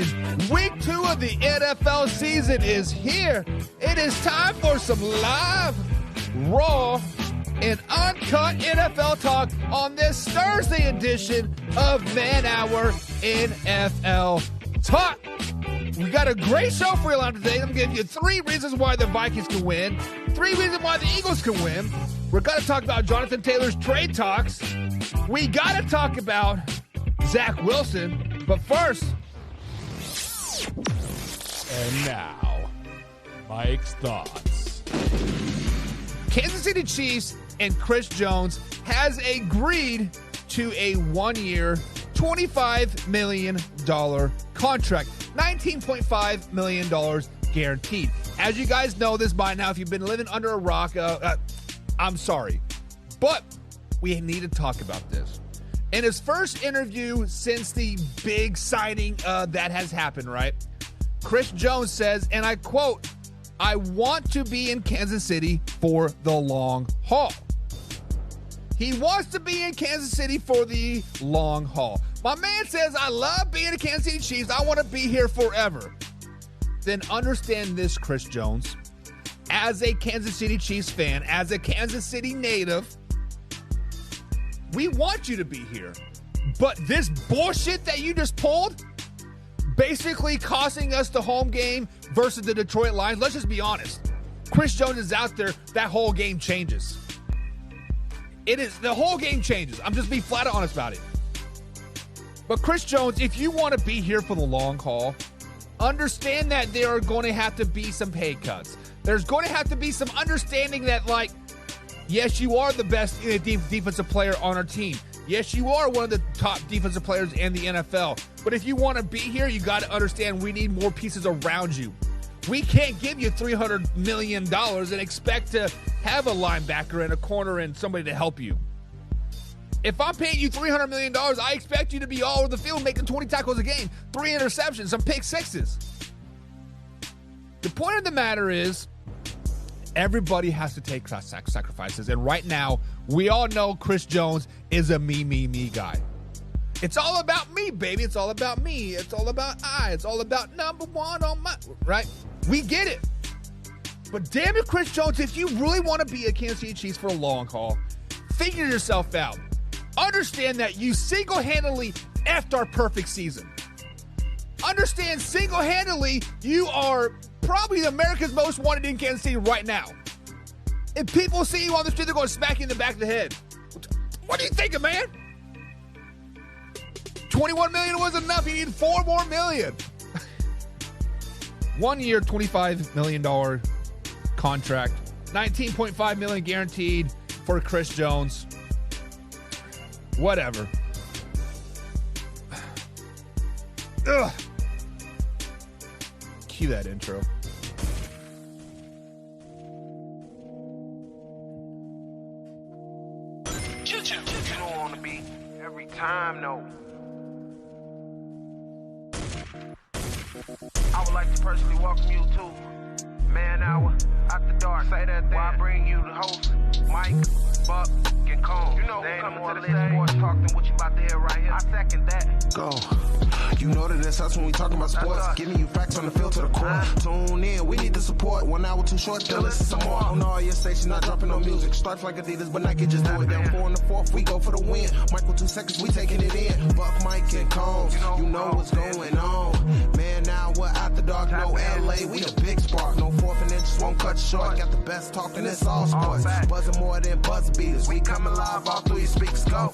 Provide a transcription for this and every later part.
Nation, week 2 of the NFL season is here. It is time for some live, raw, and uncut NFL talk on this Thursday edition of Man Hour NFL Talk. We got a great show for you on today. I'm going to give you 3 reasons why the Vikings can win, 3 reasons why the Eagles can win. We're going to talk about Jonathan Taylor's trade talks. We got to talk about Zach Wilson. But first, and now, Mike's thoughts. Kansas City Chiefs and Chris Jones has agreed to a 1-year, $25 million contract, $19.5 million guaranteed. As you guys know this by now, if you've been living under a rock, I'm sorry, but we need to talk about this. In his first interview since the big signing that has happened, right? Chris Jones says, and I quote, "I want to be in Kansas City for the long haul." He wants to be in Kansas City for the long haul. My man says, "I love being in Kansas City Chiefs. I want to be here forever." Then understand this, Chris Jones. As a Kansas City Chiefs fan, as a Kansas City native, we want you to be here. But this bullshit that you just pulled, basically costing us the home game versus the Detroit Lions, let's just be honest. Chris Jones is out there, that whole game changes. The whole game changes. I'm just being flat out honest about it. But Chris Jones, if you want to be here for the long haul, understand that there are going to have to be some pay cuts. There's going to have to be some understanding that, like, yes, you are the best defensive player on our team. Yes, you are one of the top defensive players in the NFL. But if you want to be here, you got to understand we need more pieces around you. We can't give you $300 million and expect to have a linebacker and a corner and somebody to help you. If I'm paying you $300 million, I expect you to be all over the field making 20 tackles a game, 3 interceptions, some pick sixes. The point of the matter is, everybody has to take sacrifices. And right now, we all know Chris Jones is a me guy. It's all about me, baby. It's all about me. It's all about It's all about number one on my... Right? We get it. But damn it, Chris Jones, if you really want to be a Kansas City Chiefs for a long haul, figure yourself out. Understand that you single-handedly effed our perfect season. Understand single-handedly you are probably America's most wanted in Kansas City right now. If people see you on the street, they're going to smack you in the back of the head. What are you thinking, man? $21 million was enough. You need $4 more million. 1 year, $25 million contract. $19.5 million guaranteed for Chris Jones. Whatever. Ugh. Cue that intro. You don't want to be every time, no. I would like to personally welcome you to Man Hour After Dark. Say that thing. While I bring you the host, Mike, Buck, and Cone. You know who's coming to the sports talk than what you about to hear right here. I second that. Go. You know that it's us when we talking about sports. Giving you facts on the field to the core. Tune in, we need the support. 1 hour too short, to listen some more. On all your stations, not dropping no music. Starts like Adidas, but Nike just do it. Down 4 in the 4th, we go for the win. Michael 2 seconds, we taking it in. Buck, Mike, and Combs, you know what's going on. Man, now we're after dark, no LA, we the big spark. No 4th and inches, won't cut short. Got the best talking, it's all sports. Buzzing more than buzz beaters. We coming live, all 3 speaks go.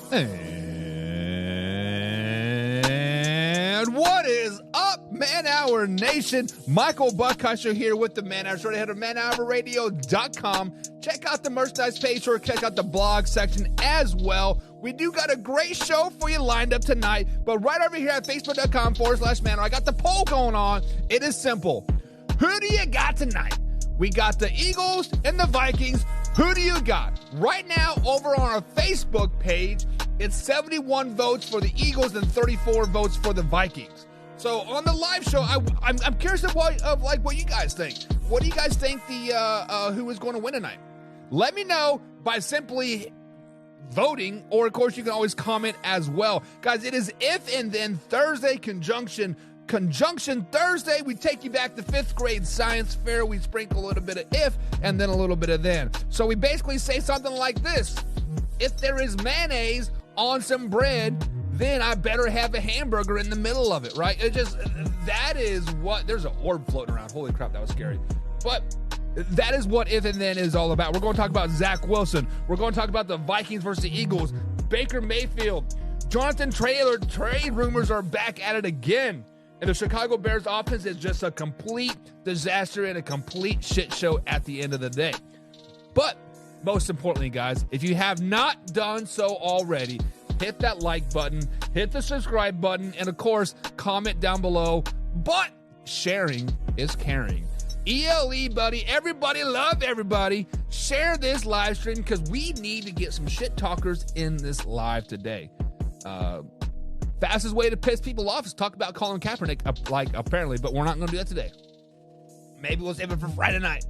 And what is up, Man Hour Nation? Michael Buckheischer here with the Man Hour. Sure to head to manhourradio.com. Check out the merchandise page or check out the blog section as well. We do got a great show for you lined up tonight, but right over here at facebook.com/manhour, I got the poll going on. It is simple. Who do you got tonight? We got the Eagles and the Vikings. Who do you got? Right now, over on our Facebook page, it's 71 votes for the Eagles and 34 votes for the Vikings. So on the live show, I'm curious of what you guys think. What do you guys think who is going to win tonight? Let me know by simply voting, or of course you can always comment as well. Guys, it is If and Then Thursday conjunction Conjunction Thursday, we take you back to 5th grade science fair. We sprinkle a little bit of if and then a little bit of then. So we basically say something like this. If there is mayonnaise on some bread, then I better have a hamburger in the middle of it, right? That is what, there's an orb floating around. Holy crap, that was scary. But that is what if and then is all about. We're going to talk about Zach Wilson. We're going to talk about the Vikings versus the Eagles. Baker Mayfield. Jonathan Taylor trade rumors are back at it again. And the Chicago Bears offense is just a complete disaster and a complete shit show at the end of the day. But most importantly, guys, if you have not done so already, hit that like button, hit the subscribe button, and of course, comment down below. But sharing is caring. ELE, buddy. Everybody love everybody. Share this live stream because we need to get some shit talkers in this live today. Fastest way to piss people off is talk about Colin Kaepernick, apparently, but we're not going to do that today. Maybe we'll save it for Friday night,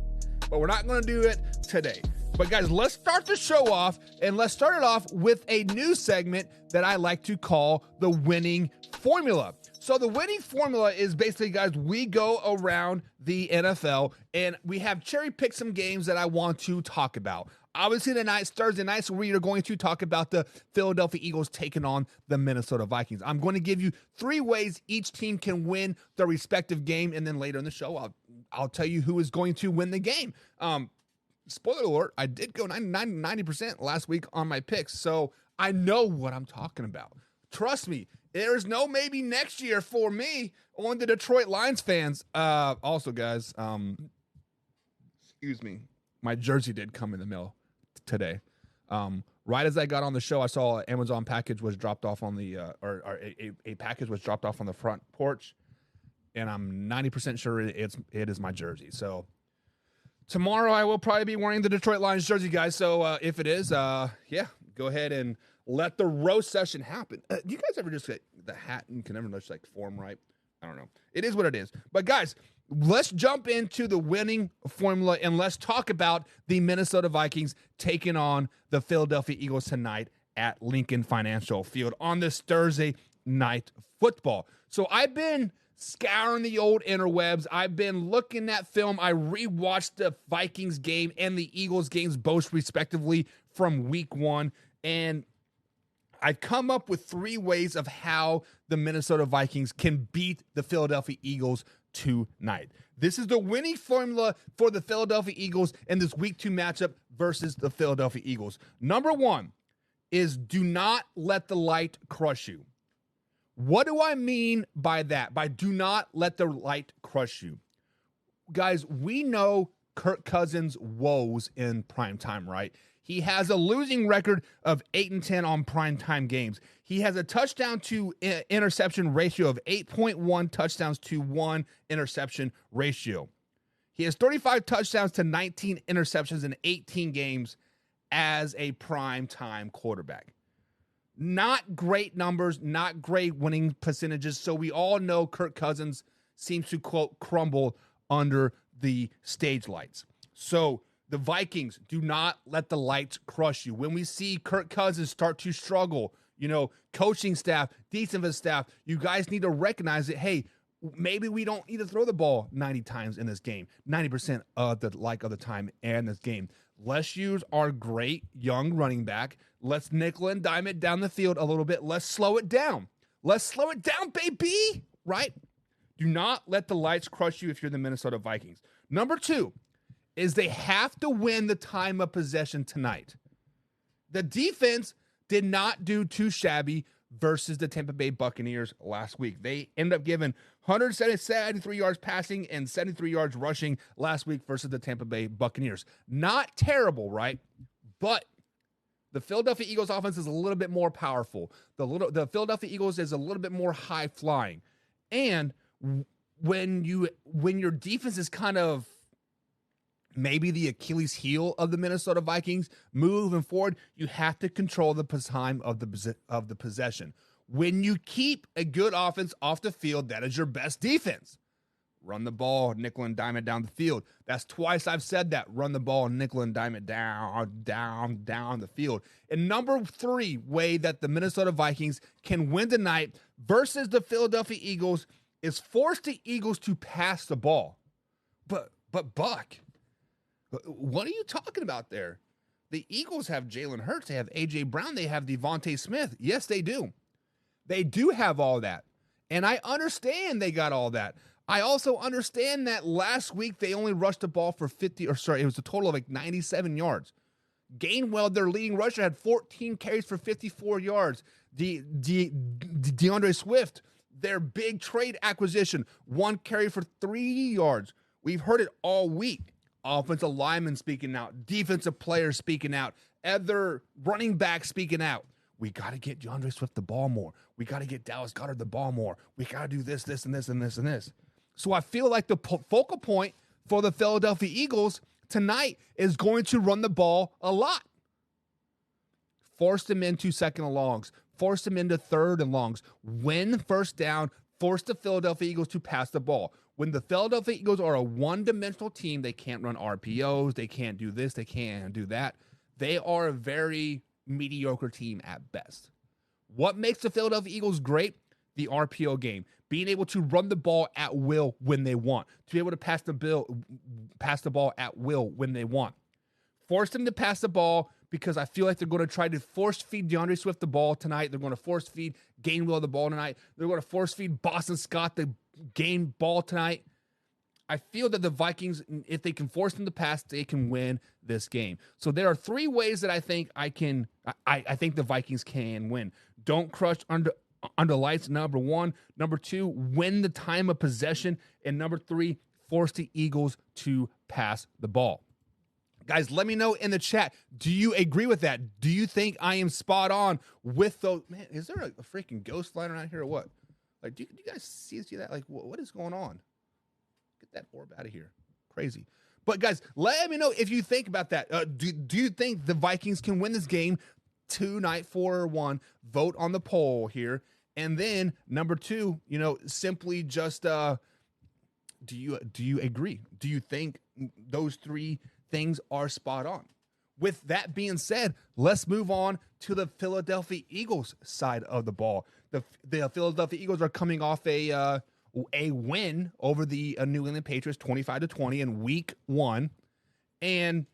but we're not going to do it today. But guys, let's start the show off, and let's start it off with a new segment that I like to call the winning formula. So the winning formula is basically, guys, we go around the NFL, and we have cherry-picked some games that I want to talk about. Obviously, tonight's Thursday night, so we are going to talk about the Philadelphia Eagles taking on the Minnesota Vikings. I'm going to give you 3 ways each team can win their respective game, and then later in the show, I'll tell you who is going to win the game. Spoiler alert, I did go 90% last week on my picks, so I know what I'm talking about. Trust me, there's no maybe next year for me on the Detroit Lions fans. Also, guys, excuse me, my jersey did come in the mail today. Right as I got on the show, I saw an Amazon package was dropped off on the a package was dropped off on the front porch, and I'm 90% sure it is my jersey. So tomorrow I will probably be wearing the Detroit Lions jersey, guys. So if it is, yeah, go ahead and let the roast session happen. Do you guys ever just get the hat and can never just like form right? I don't know. It is what it is. But guys, let's jump into the winning formula and let's talk about the Minnesota Vikings taking on the Philadelphia Eagles tonight at Lincoln Financial Field on this Thursday night football. So I've been scouring the old interwebs. I've been looking at film. I rewatched the Vikings game and the Eagles games both respectively from week 1. And I've come up with 3 ways of how the Minnesota Vikings can beat the Philadelphia Eagles tonight. This is the winning formula for the Philadelphia Eagles in this week 2 matchup versus the Philadelphia Eagles. Number 1 is do not let the light crush you. What do I mean by that? By do not let the light crush you. Guys, we know Kirk Cousins' woes in primetime, right? He has a losing record of 8-10 on primetime games. He has a touchdown to interception ratio of 8.1 touchdowns to 1 interception ratio. He has 35 touchdowns to 19 interceptions in 18 games as a primetime quarterback. Not great numbers, not great winning percentages. So we all know Kirk Cousins seems to, quote, crumble under the stage lights. So the Vikings, do not let the lights crush you. When we see Kirk Cousins start to struggle, coaching staff, defensive staff, you guys need to recognize that, hey, maybe we don't need to throw the ball 90 times in this game, 90% of the time in this game. Let's use our great young running back. Let's nickel and dime it down the field a little bit. Let's slow it down. Let's slow it down, baby, right? Do not let the lights crush you if you're the Minnesota Vikings. Number 2 is they have to win the time of possession tonight. The defense did not do too shabby versus the Tampa Bay Buccaneers last week. They ended up giving 173 yards passing and 73 yards rushing last week versus the Tampa Bay Buccaneers. Not terrible, right? But the Philadelphia Eagles offense is a little bit more powerful. The Philadelphia Eagles is a little bit more high flying. And when your defense is kind of maybe the Achilles heel of the Minnesota Vikings moving forward, you have to control the time of the possession. When you keep a good offense off the field, that is your best defense. Run the ball, nickel and dime it down the field. That's twice I've said that. Run the ball, nickel and dime it down the field. And number 3 way that the Minnesota Vikings can win tonight versus the Philadelphia Eagles is force the Eagles to pass the ball. But Buck, what are you talking about there? The Eagles have Jalen Hurts, they have A.J. Brown, they have Devontae Smith. Yes, they do. They do have all that. And I understand they got all that. I also understand that last week they only rushed the ball for it was a total of like 97 yards. Gainwell, their leading rusher, had 14 carries for 54 yards. DeAndre Swift, their big trade acquisition, 1 carry for 3 yards. We've heard it all week. Offensive linemen speaking out, defensive players speaking out, other running backs speaking out. We got to get DeAndre Swift the ball more. We got to get Dallas Goedert the ball more. We got to do this, this, and this, and this, and this. So I feel like the focal point for the Philadelphia Eagles tonight is going to run the ball a lot. Force them into second and longs. Force them into third and longs. Win first down. Force the Philadelphia Eagles to pass the ball. When the Philadelphia Eagles are a one-dimensional team, they can't run RPOs. They can't do this. They can't do that. They are a very mediocre team at best. What makes the Philadelphia Eagles great? The RPO game. Being able to run the ball at will when they want. To be able to pass the ball at will when they want. Force them to pass the ball because I feel like they're going to try to force feed DeAndre Swift the ball tonight. They're going to force feed Gainwell the ball tonight. They're going to force feed Boston Scott the game ball tonight. I feel that the Vikings, if they can force them to pass, they can win this game. So there are 3 ways that I think I think the Vikings can win. Don't crush under lights, number 1. Number 2, win the time of possession. And number 3, force the Eagles to pass the ball. Guys, let me know in the chat. Do you agree with that? Do you think I am spot on with those? Man, is there a freaking ghost flying around here or what? Like, do you guys see that? Like, what is going on? Get that orb out of here. Crazy. But, guys, let me know if you think about that. Do you think the Vikings can win this game tonight, 4-1? Vote on the poll here. And then, number 2, simply just do you agree? Do you think those 3 things are spot on? With that being said, let's move on to the Philadelphia Eagles side of the ball. The Philadelphia Eagles are coming off a win over the New England Patriots 25-20 in week 1. And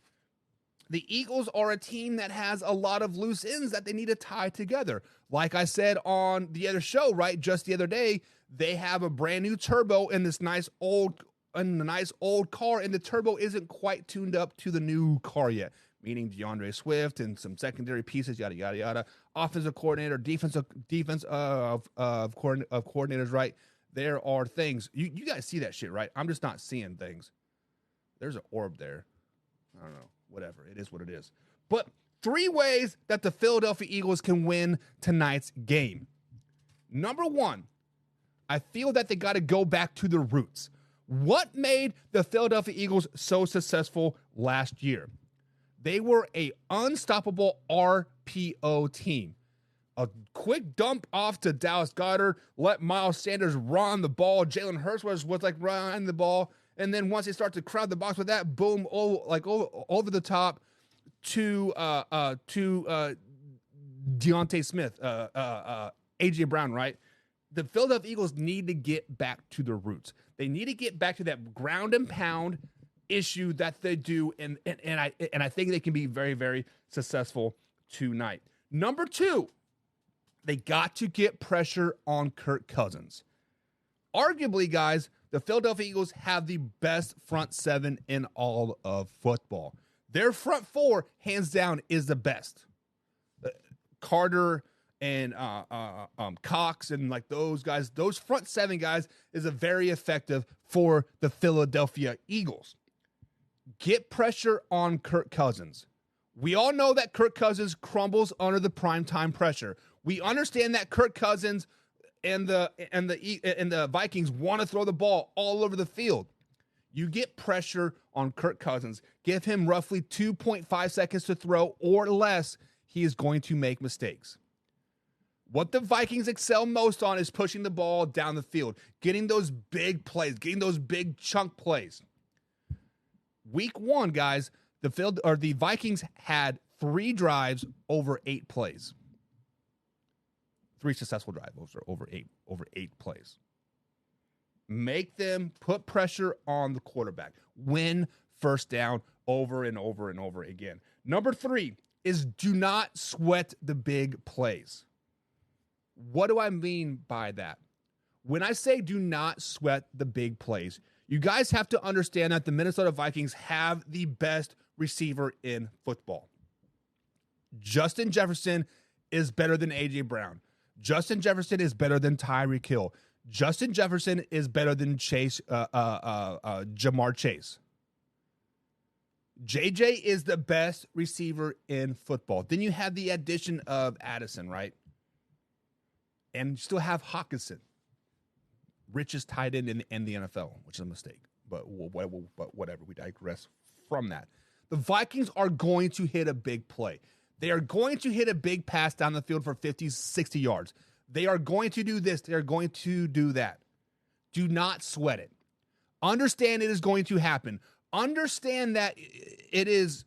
the Eagles are a team that has a lot of loose ends that they need to tie together. Like I said on the other show, right, just the other day, they have a brand new turbo in this nice old car, and the turbo isn't quite tuned up to the new car yet, meaning DeAndre Swift and some secondary pieces, yada, yada, yada. Offensive coordinator, defense of coordinators, right? There are things. You guys see that shit, right? I'm just not seeing things. There's an orb there. I don't know. Whatever. It is what it is. But 3 ways that the Philadelphia Eagles can win tonight's game. Number 1, I feel that they got to go back to their roots. What made the Philadelphia Eagles so successful last year? They were an unstoppable RPO team. A quick dump off to Dallas Goedert, let Miles Sanders run the ball. Jalen Hurts was like running the ball. And then once they start to crowd the box with that, boom, over the top to Deontay Smith, A.J. Brown, right? The Philadelphia Eagles need to get back to their roots. They need to get back to that ground and pound issue that they do, and I think they can be very, very successful tonight. Number 2, they got to get pressure on Kirk Cousins. Arguably, guys, the Philadelphia Eagles have the best front 7 in all of football. Their front 4, hands down, is the best. Carter and Cox and like those guys, those front 7 guys is a very effective for the Philadelphia Eagles. Get pressure on Kirk Cousins. We all know that Kirk Cousins crumbles under the primetime pressure. We understand that Kirk Cousins and the Vikings want to throw the ball all over the field. You get pressure on Kirk Cousins. Give him roughly 2.5 seconds to throw or less. He is going to make mistakes. What the Vikings excel most on is pushing the ball down the field, getting those big plays, getting those big chunk plays. Week 1, guys, the Vikings had 3 drives over 8 plays. 3 successful drives over 8 plays. Make them put pressure on the quarterback. Win first down over and over and over again. Number 3 is do not sweat the big plays. What do I mean by that? When I say do not sweat the big plays, you guys have to understand that the Minnesota Vikings have the best receiver in football. Justin Jefferson is better than A.J. Brown. Justin Jefferson is better than Tyreek Hill. Justin Jefferson is better than Jamar Chase. JJ is the best receiver in football. Then you have the addition of Addison, right? And you still have Hawkinson, richest tight end in the NFL, which is a mistake. But whatever, we digress from that. The Vikings are going to hit a big play. They are going to hit a big pass down the field for 50, 60 yards. They are going to do this. They are going to do that. Do not sweat it. Understand it is going to happen. Understand that it is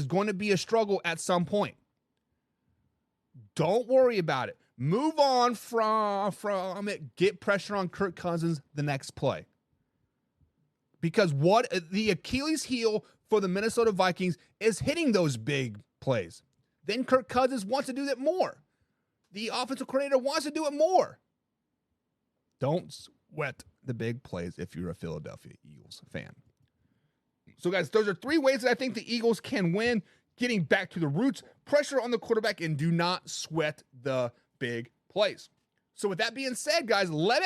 going to be a struggle at some point. Don't worry about it. Move on from it. Get pressure on Kirk Cousins the next play. Because what the Achilles heel for the Minnesota Vikings is hitting those big plays. Then Kirk Cousins wants to do that more. The offensive coordinator wants to do it more. Don't sweat the big plays if you're a Philadelphia Eagles fan. So, guys, those are 3 ways that I think the Eagles can win. Getting back to the roots, pressure on the quarterback, and do not sweat the big plays. So, with that being said, guys, let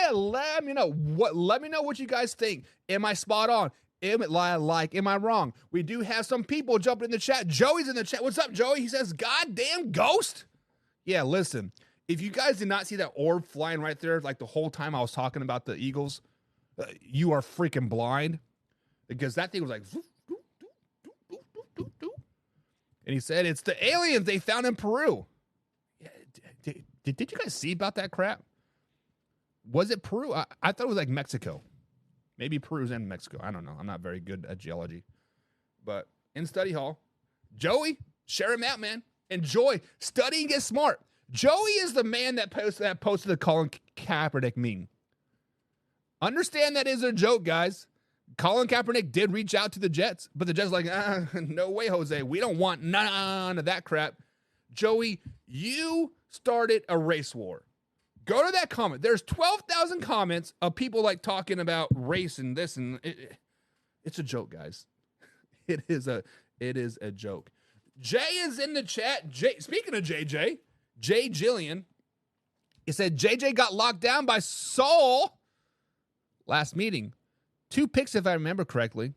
me know what you guys think. Am I spot on? Am I wrong? We do have some people jumping in the chat. Joey's in the chat. What's up, Joey? He says, "Goddamn ghost." Yeah, listen. If you guys did not see that orb flying right there, like the whole time I was talking about the Eagles, you are freaking blind, because that thing was like, and he said it's the aliens they found in Peru. Yeah, did you guys see about that crap? Was it Peru? I thought it was like Mexico. Maybe Peru's in Mexico. I don't know. I'm not very good at geology. But in study hall, Joey, share him out, man. Enjoy. Study and get smart. Joey is the man that posted the Colin Kaepernick meme. Understand that is a joke, guys. Colin Kaepernick did reach out to the Jets, but the Jets like, no way, Jose. We don't want none of that crap. Joey, you started a race war. Go to that comment. There's 12,000 comments of people like talking about race and this, and it's a joke, guys. It is a joke. Jay is in the chat. Speaking of JJ, Jay Jillian, he said JJ got locked down by Saul last meeting. 2 picks, if I remember correctly.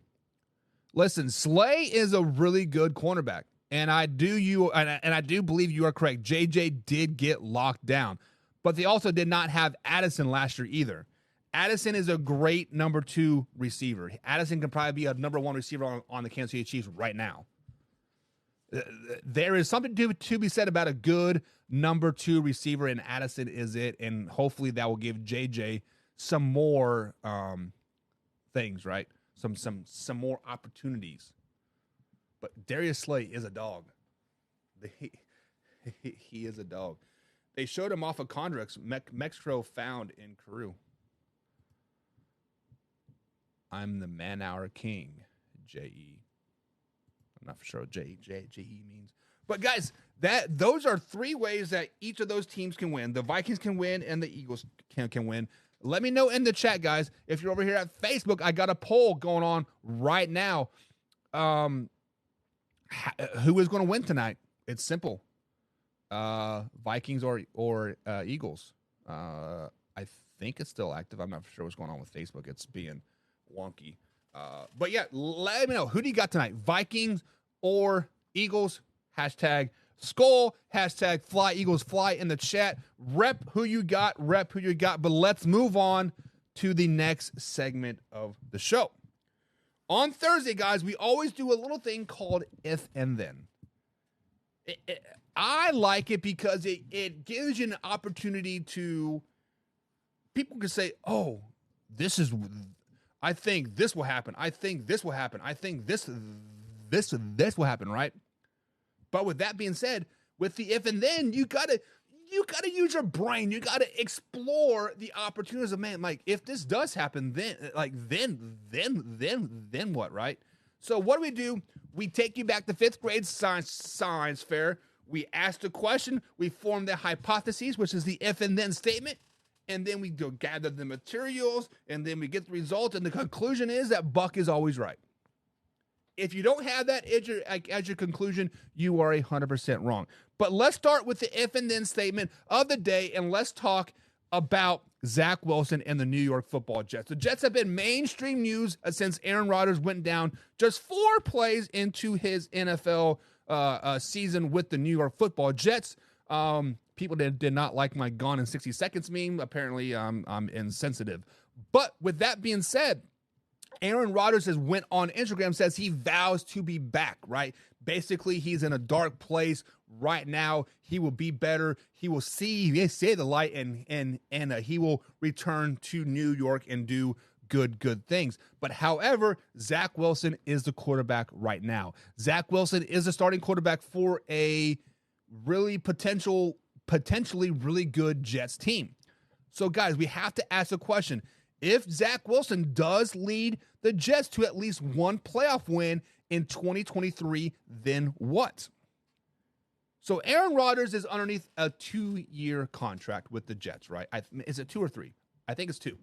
Listen, Slay is a really good cornerback, and I do believe you are correct. JJ did get locked down, but they also did not have Addison last year either. Addison is a great number 2 receiver. Addison can probably be a number 1 receiver on the Kansas City Chiefs right now. There is something to be said about a good number 2 receiver, and Addison is it, and hopefully that will give JJ some more things, right? Some more opportunities. But Darius Slay is a dog. He is a dog. They showed him off of contracts Mexico found in Peru. I'm the man-hour king, J.E. I'm not for sure what J.E. means. But, guys, those are 3 ways that each of those teams can win. The Vikings can win and the Eagles can win. Let me know in the chat, guys. If you're over here at Facebook, I got a poll going on right now. Who is going to win tonight? It's simple. Vikings or Eagles. I think it's still active. I'm not sure what's going on with Facebook. It's being wonky. But yeah, let me know. Who do you got tonight? Vikings or Eagles? Hashtag SKOL. Hashtag Fly Eagles Fly in the chat. Rep who you got. But let's move on to the next segment of the show. On Thursday, guys, we always do a little thing called If and Then. I like it because it gives you an opportunity to, people can say, oh, I think this will happen. I think this will happen. I think this will happen, right? But with that being said, with the if and then, you you got to use your brain. You got to explore the opportunities of, man, like, if this does happen, then what, right? So what do? We take you back to 5th grade science fair. We ask the question. We form the hypotheses, which is the if and then statement. And then we go gather the materials. And then we get the result. And the conclusion is that Buck is always right. If you don't have that as your conclusion, you are 100% wrong. But let's start with the if and then statement of the day, and let's talk about Zach Wilson and the New York Football Jets. The Jets have been mainstream news since Aaron Rodgers went down just 4 plays into his NFL season with the New York Football Jets. People did not like my Gone in 60 Seconds meme. Apparently, I'm insensitive. But with that being said, Aaron Rodgers has went on Instagram, says he vows to be back, right? Basically, he's in a dark place right now. He will be better. He will see the light, and he will return to New York and do good things. But however, Zach Wilson is the quarterback right now. Zach Wilson is the starting quarterback for a really potentially really good Jets team. So, guys, we have to ask the question. If Zach Wilson does lead the Jets to at least one playoff win in 2023, then what? So Aaron Rodgers is underneath a 2-year contract with the Jets, right? Is it 2 or 3? I think it's 2.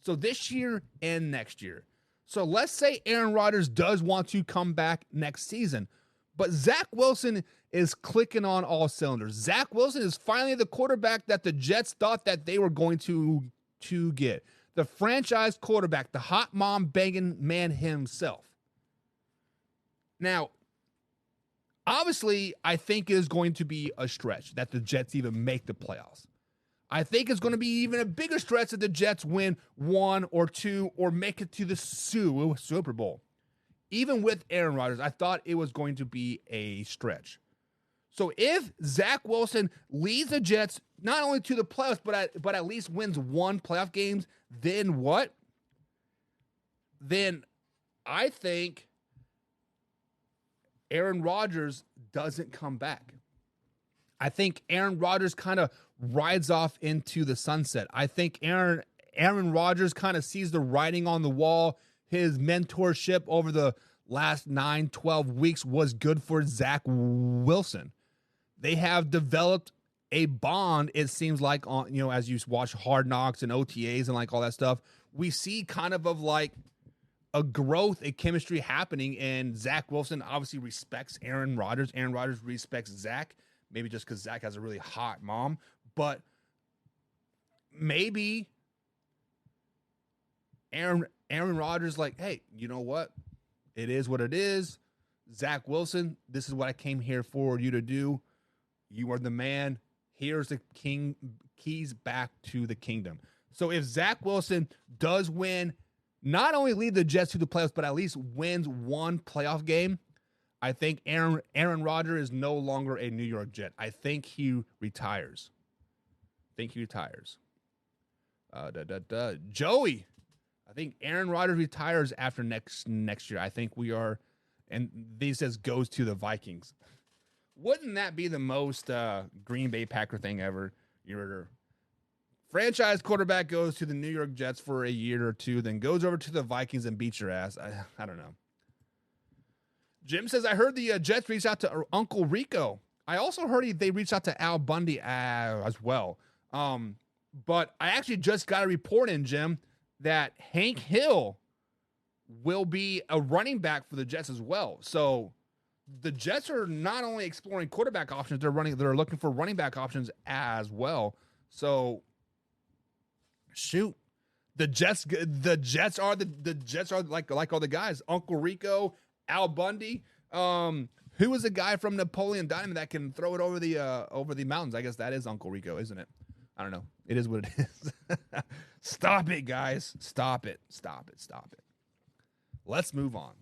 So this year and next year. So let's say Aaron Rodgers does want to come back next season, but Zach Wilson is clicking on all cylinders. Zach Wilson is finally the quarterback that the Jets thought that they were going to get. The franchise quarterback, the hot mom banging man himself. Now, obviously, I think it is going to be a stretch that the Jets even make the playoffs. I think it's going to be even a bigger stretch that the Jets win 1 or 2 or make it to the Super Bowl. Even with Aaron Rodgers, I thought it was going to be a stretch. So if Zach Wilson leads the Jets not only to the playoffs, but at least wins 1 playoff games, then what? Then I think Aaron Rodgers doesn't come back. I think Aaron Rodgers kind of rides off into the sunset. I think Aaron Rodgers kind of sees the writing on the wall. His mentorship over the last 9-12 weeks was good for Zach Wilson. They have developed a bond, it seems like, on, as you watch Hard Knocks and OTAs and like all that stuff, we see kind of like a growth, a chemistry happening, and Zach Wilson obviously respects Aaron Rodgers. Aaron Rodgers respects Zach, maybe just because Zach has a really hot mom, but maybe Aaron Rodgers like, hey, you know what? It is what it is. Zach Wilson, this is what I came here for you to do. You are the man. Here's the keys back to the kingdom. So if Zach Wilson does win, not only lead the Jets to the playoffs, but at least wins 1 playoff game, I think Aaron Rodgers is no longer a New York Jet. I think he retires. Joey, I think Aaron Rodgers retires after next year. I think we are, and these says goes to the Vikings. Wouldn't that be the most Green Bay Packer thing ever? Your franchise quarterback goes to the New York Jets for a year or 2, then goes over to the Vikings and beats your ass. I don't know. Jim says, I heard the Jets reached out to Uncle Rico. I also heard they reached out to Al Bundy as well. But I actually just got a report in, Jim, that Hank Hill will be a running back for the Jets as well. So the Jets are not only exploring quarterback options, they're looking for running back options as well. So shoot, the Jets are like all the guys. Uncle Rico, Al Bundy, who is a guy from Napoleon Dynamite that can throw it over the mountains. I guess that is Uncle Rico, isn't it? I don't know. It is what it is. Stop it, guys. Stop it. Let's move on.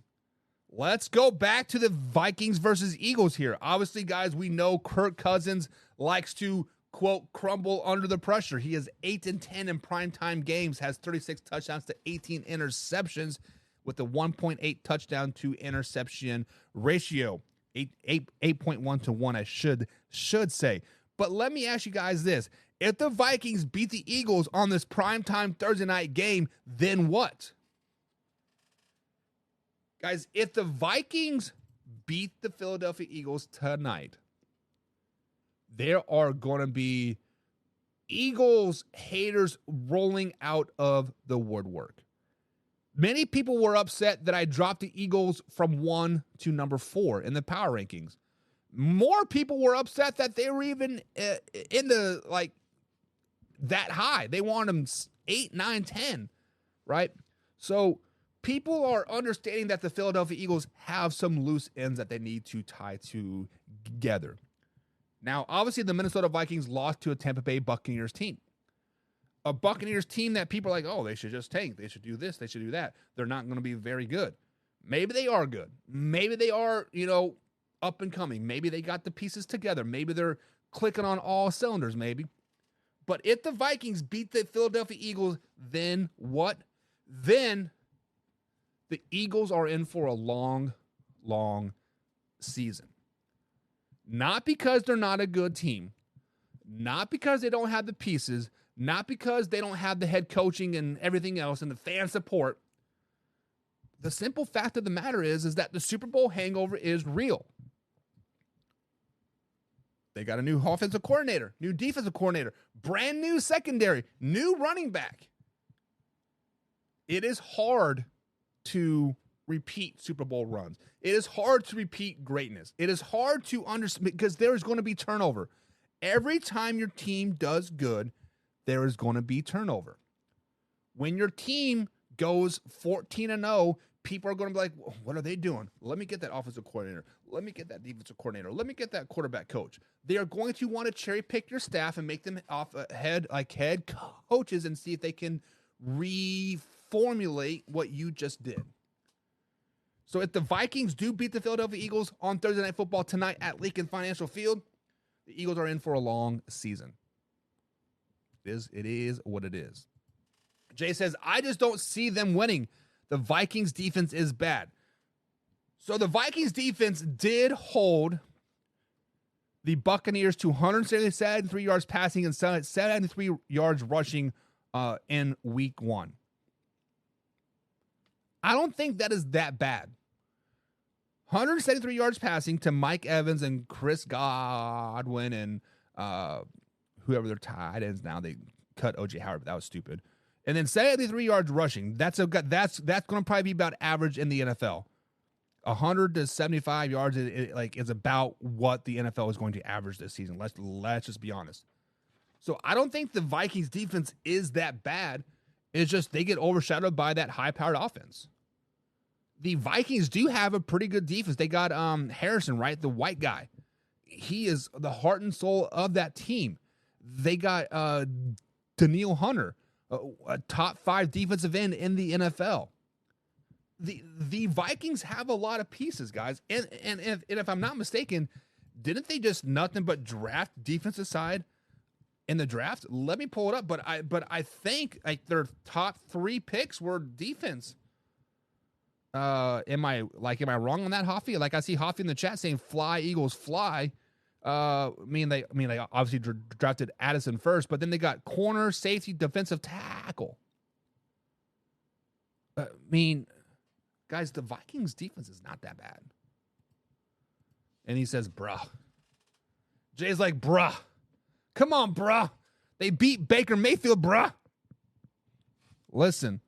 Let's go back to the Vikings versus Eagles here. Obviously, guys, we know Kirk Cousins likes to, quote, crumble under the pressure. He is 8-10 in primetime games, has 36 touchdowns to 18 interceptions with a 1.8 touchdown to interception ratio. 8.1 to 1, I should say. But let me ask you guys this. If the Vikings beat the Eagles on this primetime Thursday night game, then what? Guys, if the Vikings beat the Philadelphia Eagles tonight, there are going to be Eagles haters rolling out of the woodwork. Many people were upset that I dropped the Eagles from 1 to number 4 in the power rankings. More people were upset that they were even in the, like, that high. They wanted them 8, 9, 10, right? So people are understanding that the Philadelphia Eagles have some loose ends that they need to tie together. Now, obviously, the Minnesota Vikings lost to a Tampa Bay Buccaneers team. A Buccaneers team that people are like, oh, they should just tank. They should do this. They should do that. They're not going to be very good. Maybe they are good. Maybe they are, up and coming. Maybe they got the pieces together. Maybe they're clicking on all cylinders, maybe. But if the Vikings beat the Philadelphia Eagles, then what? Then the Eagles are in for a long, long season. Not because they're not a good team. Not because they don't have the pieces. Not because they don't have the head coaching and everything else and the fan support. The simple fact of the matter is that the Super Bowl hangover is real. They got a new offensive coordinator, new defensive coordinator, brand new secondary, new running back. It is hard to repeat Super Bowl runs. It is hard to repeat greatness. It is hard to understand because there is going to be turnover. Every time your team does good, there is going to be turnover. When your team goes 14-0, people are going to be like, what are they doing? Let me get that offensive coordinator. Let me get that defensive coordinator. Let me get that quarterback coach. They are going to want to cherry pick your staff and make them head coaches and see if they can reformulate what you just did. So if the Vikings do beat the Philadelphia Eagles on Thursday Night Football tonight at Lincoln Financial Field, the Eagles are in for a long season. It is what it is. Jay says, I just don't see them winning. The Vikings defense is bad. So the Vikings defense did hold the Buccaneers to 173 yards passing and 73 yards rushing in week 1. I don't think that is that bad. 173 yards passing to Mike Evans and Chris Godwin and whoever their tight ends now. They cut O.J. Howard, but that was stupid. And then 73 yards rushing. That's going to probably be about average in the NFL. 100 to 75 yards is about what the NFL is going to average this season. Let's just be honest. So I don't think the Vikings defense is that bad. It's just they get overshadowed by that high-powered offense. The Vikings do have a pretty good defense. They got Harrison, right? The white guy. He is the heart and soul of that team. They got Daniil Hunter, a top 5 defensive end in the NFL. The Vikings have a lot of pieces, guys. And if I'm not mistaken, didn't they just nothing but draft defensive side in the draft? Let me pull it up. But I think like their top 3 picks were defense. Am I wrong on that, Hoffy? Like I see Hoffy in the chat saying "Fly Eagles fly." They obviously drafted Addison first, but then they got corner, safety, defensive tackle. Guys, the Vikings defense is not that bad. And he says, bruh. Jay's like, bruh. Come on, bruh. They beat Baker Mayfield, bruh. Listen,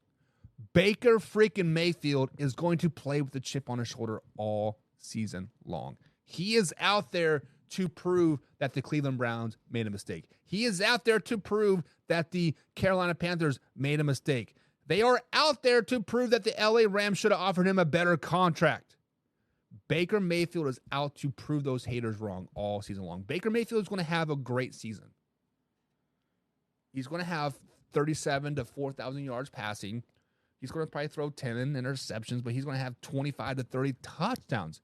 Baker freaking Mayfield is going to play with a chip on his shoulder all season long. He is out there to prove that the Cleveland Browns made a mistake. He is out there to prove that the Carolina Panthers made a mistake. They are out there to prove that the LA Rams should have offered him a better contract. Baker Mayfield is out to prove those haters wrong all season long. Baker Mayfield is going to have a great season. He's going to have 37 to 4,000 yards passing. He's going to probably throw 10 interceptions, but he's going to have 25 to 30 touchdowns.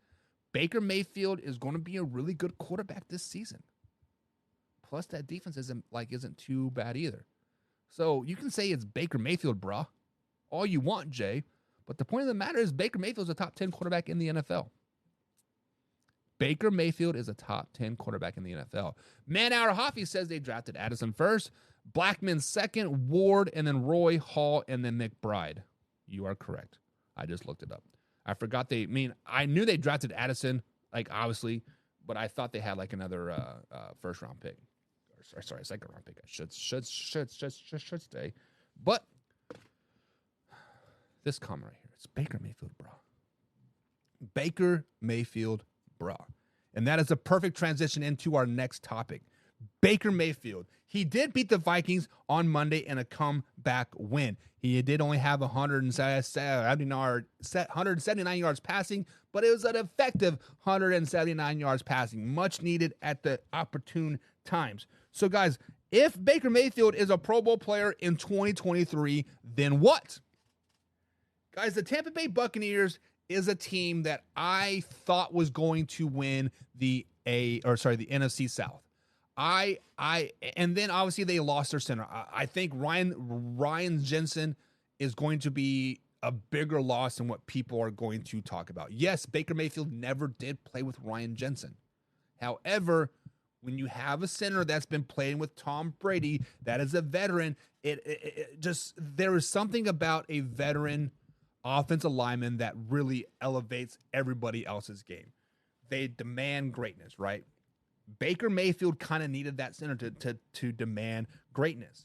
Baker Mayfield is going to be a really good quarterback this season. Plus, that defense isn't too bad either. So you can say it's Baker Mayfield, bruh, all you want, Jay. But the point of the matter is Baker Mayfield's a top 10 quarterback in the NFL. Baker Mayfield is a top 10 quarterback in the NFL. Man Hour Hoffy says they drafted Addison first, Blackman second, Ward, and then Roy, Hall, and then McBride. You are correct. I just looked it up. I forgot I knew they drafted Addison, like, obviously, but I thought they had, like, another first-round pick. Sorry, second-round pick. I should stay. But this comment right here, it's Baker Mayfield, bro. Baker Mayfield, bro. And that is a perfect transition into our next topic. Baker Mayfield. He did beat the Vikings on Monday in a comeback win. He did only have 179 yards passing, but it was an effective 179 yards passing, much needed at the opportune times. So, guys, if Baker Mayfield is a Pro Bowl player in 2023, then what? Guys, the Tampa Bay Buccaneers is a team that I thought was going to win the NFC South. And then obviously they lost their center. I think Ryan Jensen is going to be a bigger loss than what people are going to talk about. Yes, Baker Mayfield never did play with Ryan Jensen. However, when you have a center that's been playing with Tom Brady, that is a veteran, there is something about a veteran offensive lineman that really elevates everybody else's game. They demand greatness, right? Baker Mayfield kind of needed that center to demand greatness.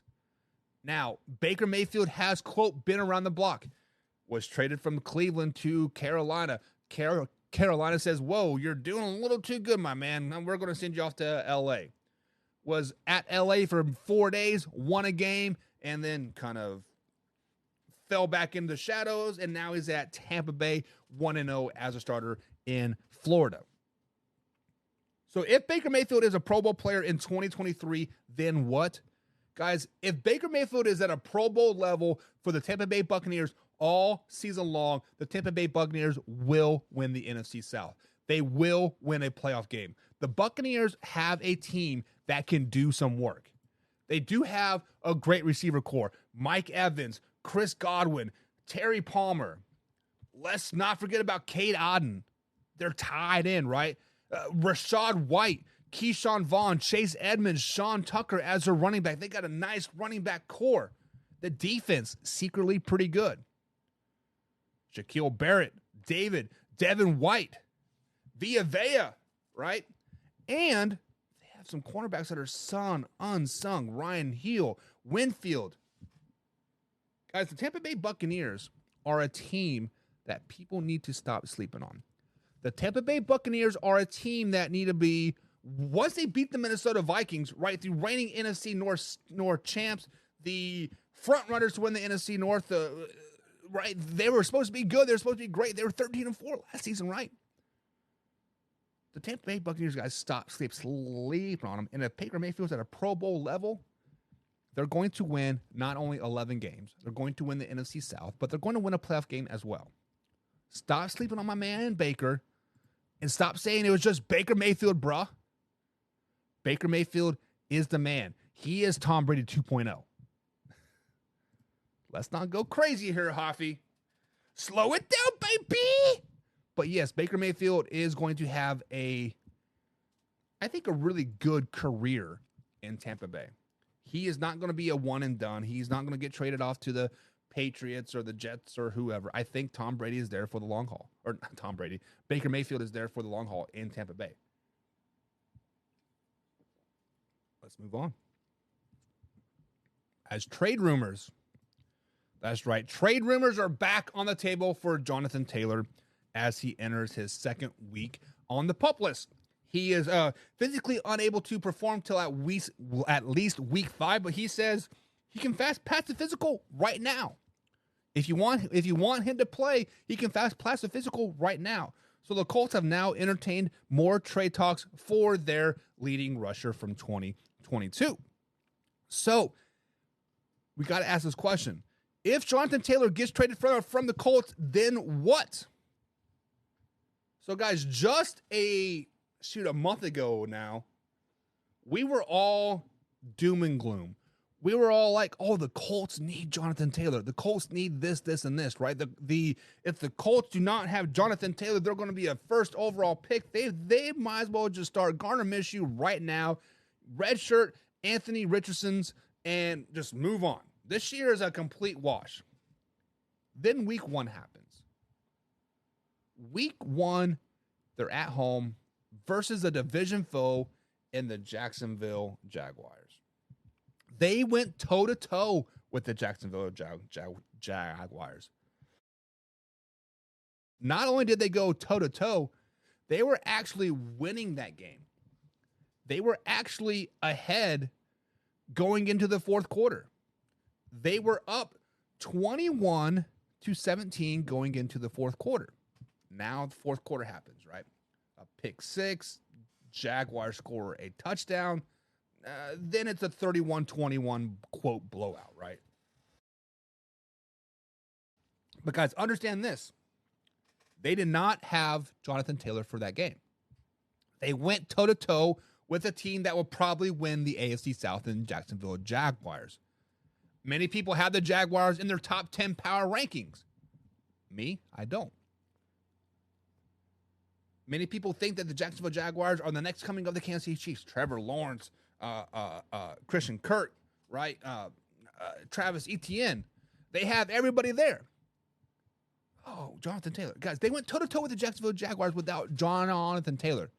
Now, Baker Mayfield has, quote, been around the block. Was traded from Cleveland to Carolina. Carolina says, whoa, you're doing a little too good, my man. We're going to send you off to L.A. Was at L.A. for 4 days, won a game, and then kind of fell back into the shadows, and now he's at Tampa Bay, 1-0 as a starter in Florida. So if Baker Mayfield is a Pro Bowl player in 2023, then what? Guys, if Baker Mayfield is at a Pro Bowl level for the Tampa Bay Buccaneers all season long, the Tampa Bay Buccaneers will win the NFC South. They will win a playoff game. The Buccaneers have a team that can do some work. They do have a great receiver core. Mike Evans, Chris Godwin, Terry Palmer. Let's not forget about Cade Otton. They're tied in, right? Rashad White, Keyshawn Vaughn, Chase Edmonds, Sean Tucker as their running back. They got a nice running back core. The defense, secretly pretty good. Shaquille Barrett, Devin White, Villa, right? And they have some cornerbacks that are unsung. Ryan Hill, Winfield. Guys, the Tampa Bay Buccaneers are a team that people need to stop sleeping on. The Tampa Bay Buccaneers are a team that need to be, once they beat the Minnesota Vikings, right, the reigning NFC North champs, the front runners to win the NFC North, right, they were supposed to be good. They were supposed to be great. They were 13-4 last season, right? The Tampa Bay Buccaneers, guys, stop sleeping on them. And if Baker Mayfield's at a Pro Bowl level, they're going to win not only 11 games, they're going to win the NFC South, but they're going to win a playoff game as well. Stop sleeping on my man Baker, and stop saying it was just Baker Mayfield, bruh. Baker Mayfield is the man. He is Tom Brady 2.0. Let's not go crazy here, Hoffy. Slow it down, baby. But yes, Baker Mayfield is going to have I think a really good career in Tampa Bay. He is not going to be a one and done. He's not going to get traded off to the Patriots or the Jets or whoever. I think Tom Brady is there for the long haul. Or not Tom Brady. Baker Mayfield is there for the long haul in Tampa Bay. Let's move on. As trade rumors. That's right. Trade rumors are back on the table for Jonathan Taylor as he enters his second week on the PUP list. He is physically unable to perform till at least week 5, but he says he can pass the physical right now. If you want him to play, he can pass the physical right now. So the Colts have now entertained more trade talks for their leading rusher from 2022. So we got to ask this question. If Jonathan Taylor gets traded from the Colts, then what? So guys, just a month ago now, we were all doom and gloom. we were all like, "Oh, the Colts need Jonathan Taylor. The Colts need this, this, and this." Right? If the Colts do not have Jonathan Taylor, they're going to be a first overall pick. They might as well just start Gardner Minshew right now, redshirt Anthony Richardson's, and just move on. This year is a complete wash. Then week 1 happens. Week 1, they're at home versus a division foe in the Jacksonville Jaguars. They went toe-to-toe with the Jacksonville Jaguars. Not only did they go toe-to-toe, they were actually winning that game. They were actually ahead going into the fourth quarter. They were up 21-17 going into the fourth quarter. Now the fourth quarter happens, right? A pick 6, Jaguars score a touchdown. Then it's a 31-21 quote blowout, right? But guys, understand this. They did not have Jonathan Taylor for that game. They went toe-to-toe with a team that will probably win the AFC South in Jacksonville Jaguars. Many people have the Jaguars in their top 10 power rankings. Me, I don't. Many people think that the Jacksonville Jaguars are the next coming of the Kansas City Chiefs. Trevor Lawrence, Christian Kirk, right? Travis Etienne. They have everybody there. Oh, Jonathan Taylor. Guys, they went toe-to-toe with the Jacksonville Jaguars without Jonathan Taylor.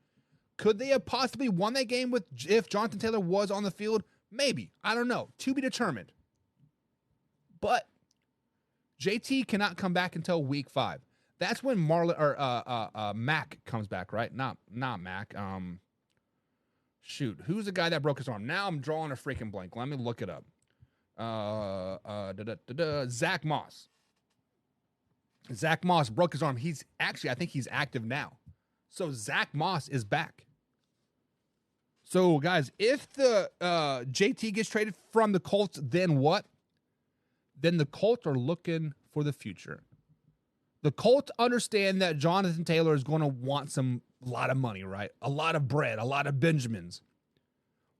Could they have possibly won that game if Jonathan Taylor was on the field? Maybe. I don't know. To be determined. But JT cannot come back until week 5. That's when Mac comes back, right? Not Mac. Shoot, who's the guy that broke his arm? Now I'm drawing a freaking blank. Let me look it up. Zach Moss. Zach Moss broke his arm. I think he's active now. So Zach Moss is back. So guys, if the JT gets traded from the Colts, then what? Then the Colts are looking for the future. The Colts understand that Jonathan Taylor is going to want a lot of money, right? A lot of bread, a lot of Benjamins.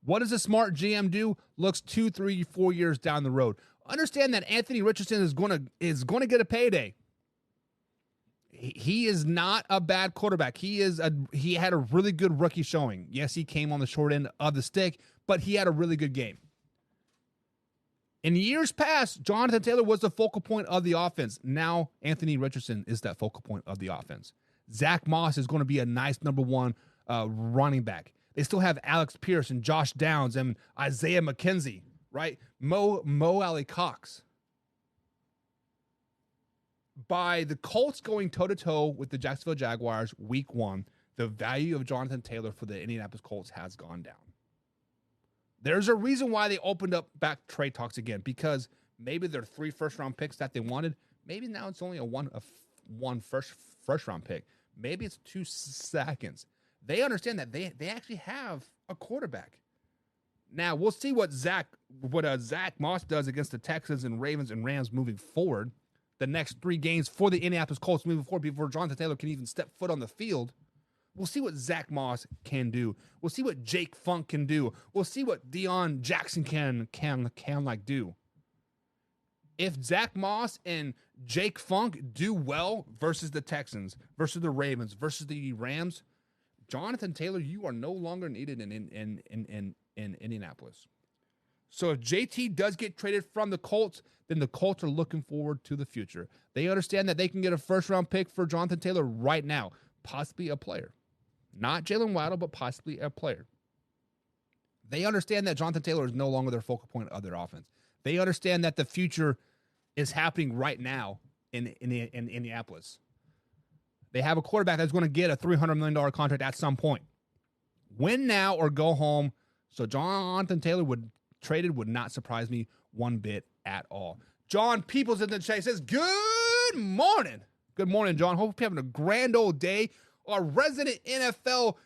What does a smart GM do? Looks 2, 3, 4 years down the road. Understand that Anthony Richardson is going to get a payday. He is not a bad quarterback. He had a really good rookie showing. Yes, he came on the short end of the stick, but he had a really good game. In years past, Jonathan Taylor was the focal point of the offense. Now, Anthony Richardson is that focal point of the offense. Zach Moss is going to be a nice number 1 running back. They still have Alex Pierce and Josh Downs and Isaiah McKenzie, right? Mo Alley Cox. By the Colts going toe-to-toe with the Jacksonville Jaguars week 1, the value of Jonathan Taylor for the Indianapolis Colts has gone down. There's a reason why they opened up back trade talks again, because maybe their 3 first-round picks that they wanted, maybe now it's only a one first-round pick. Maybe it's 2 seconds. They understand that they actually have a quarterback. Now, we'll see what Zach Moss does against the Texans and Ravens and Rams moving forward. The next 3 games for the Indianapolis Colts moving forward before Jonathan Taylor can even step foot on the field. We'll see what Zach Moss can do. We'll see what Jake Funk can do. We'll see what Deion Jackson can do. If Zach Moss and Jake Funk do well versus the Texans, versus the Ravens, versus the Rams, Jonathan Taylor, you are no longer needed in Indianapolis. So if JT does get traded from the Colts, then the Colts are looking forward to the future. They understand that they can get a first-round pick for Jonathan Taylor right now, possibly a player. Not Jalen Waddle, but possibly a player. They understand that Jonathan Taylor is no longer their focal point of their offense. They understand that the future is happening right now in Indianapolis. They have a quarterback that's going to get a $300 million contract at some point. Win now or go home. So Jonathan Taylor would not surprise me one bit at all. John Peoples in the chat says, good morning. Good morning, John. Hope you're having a grand old day. Our resident NFL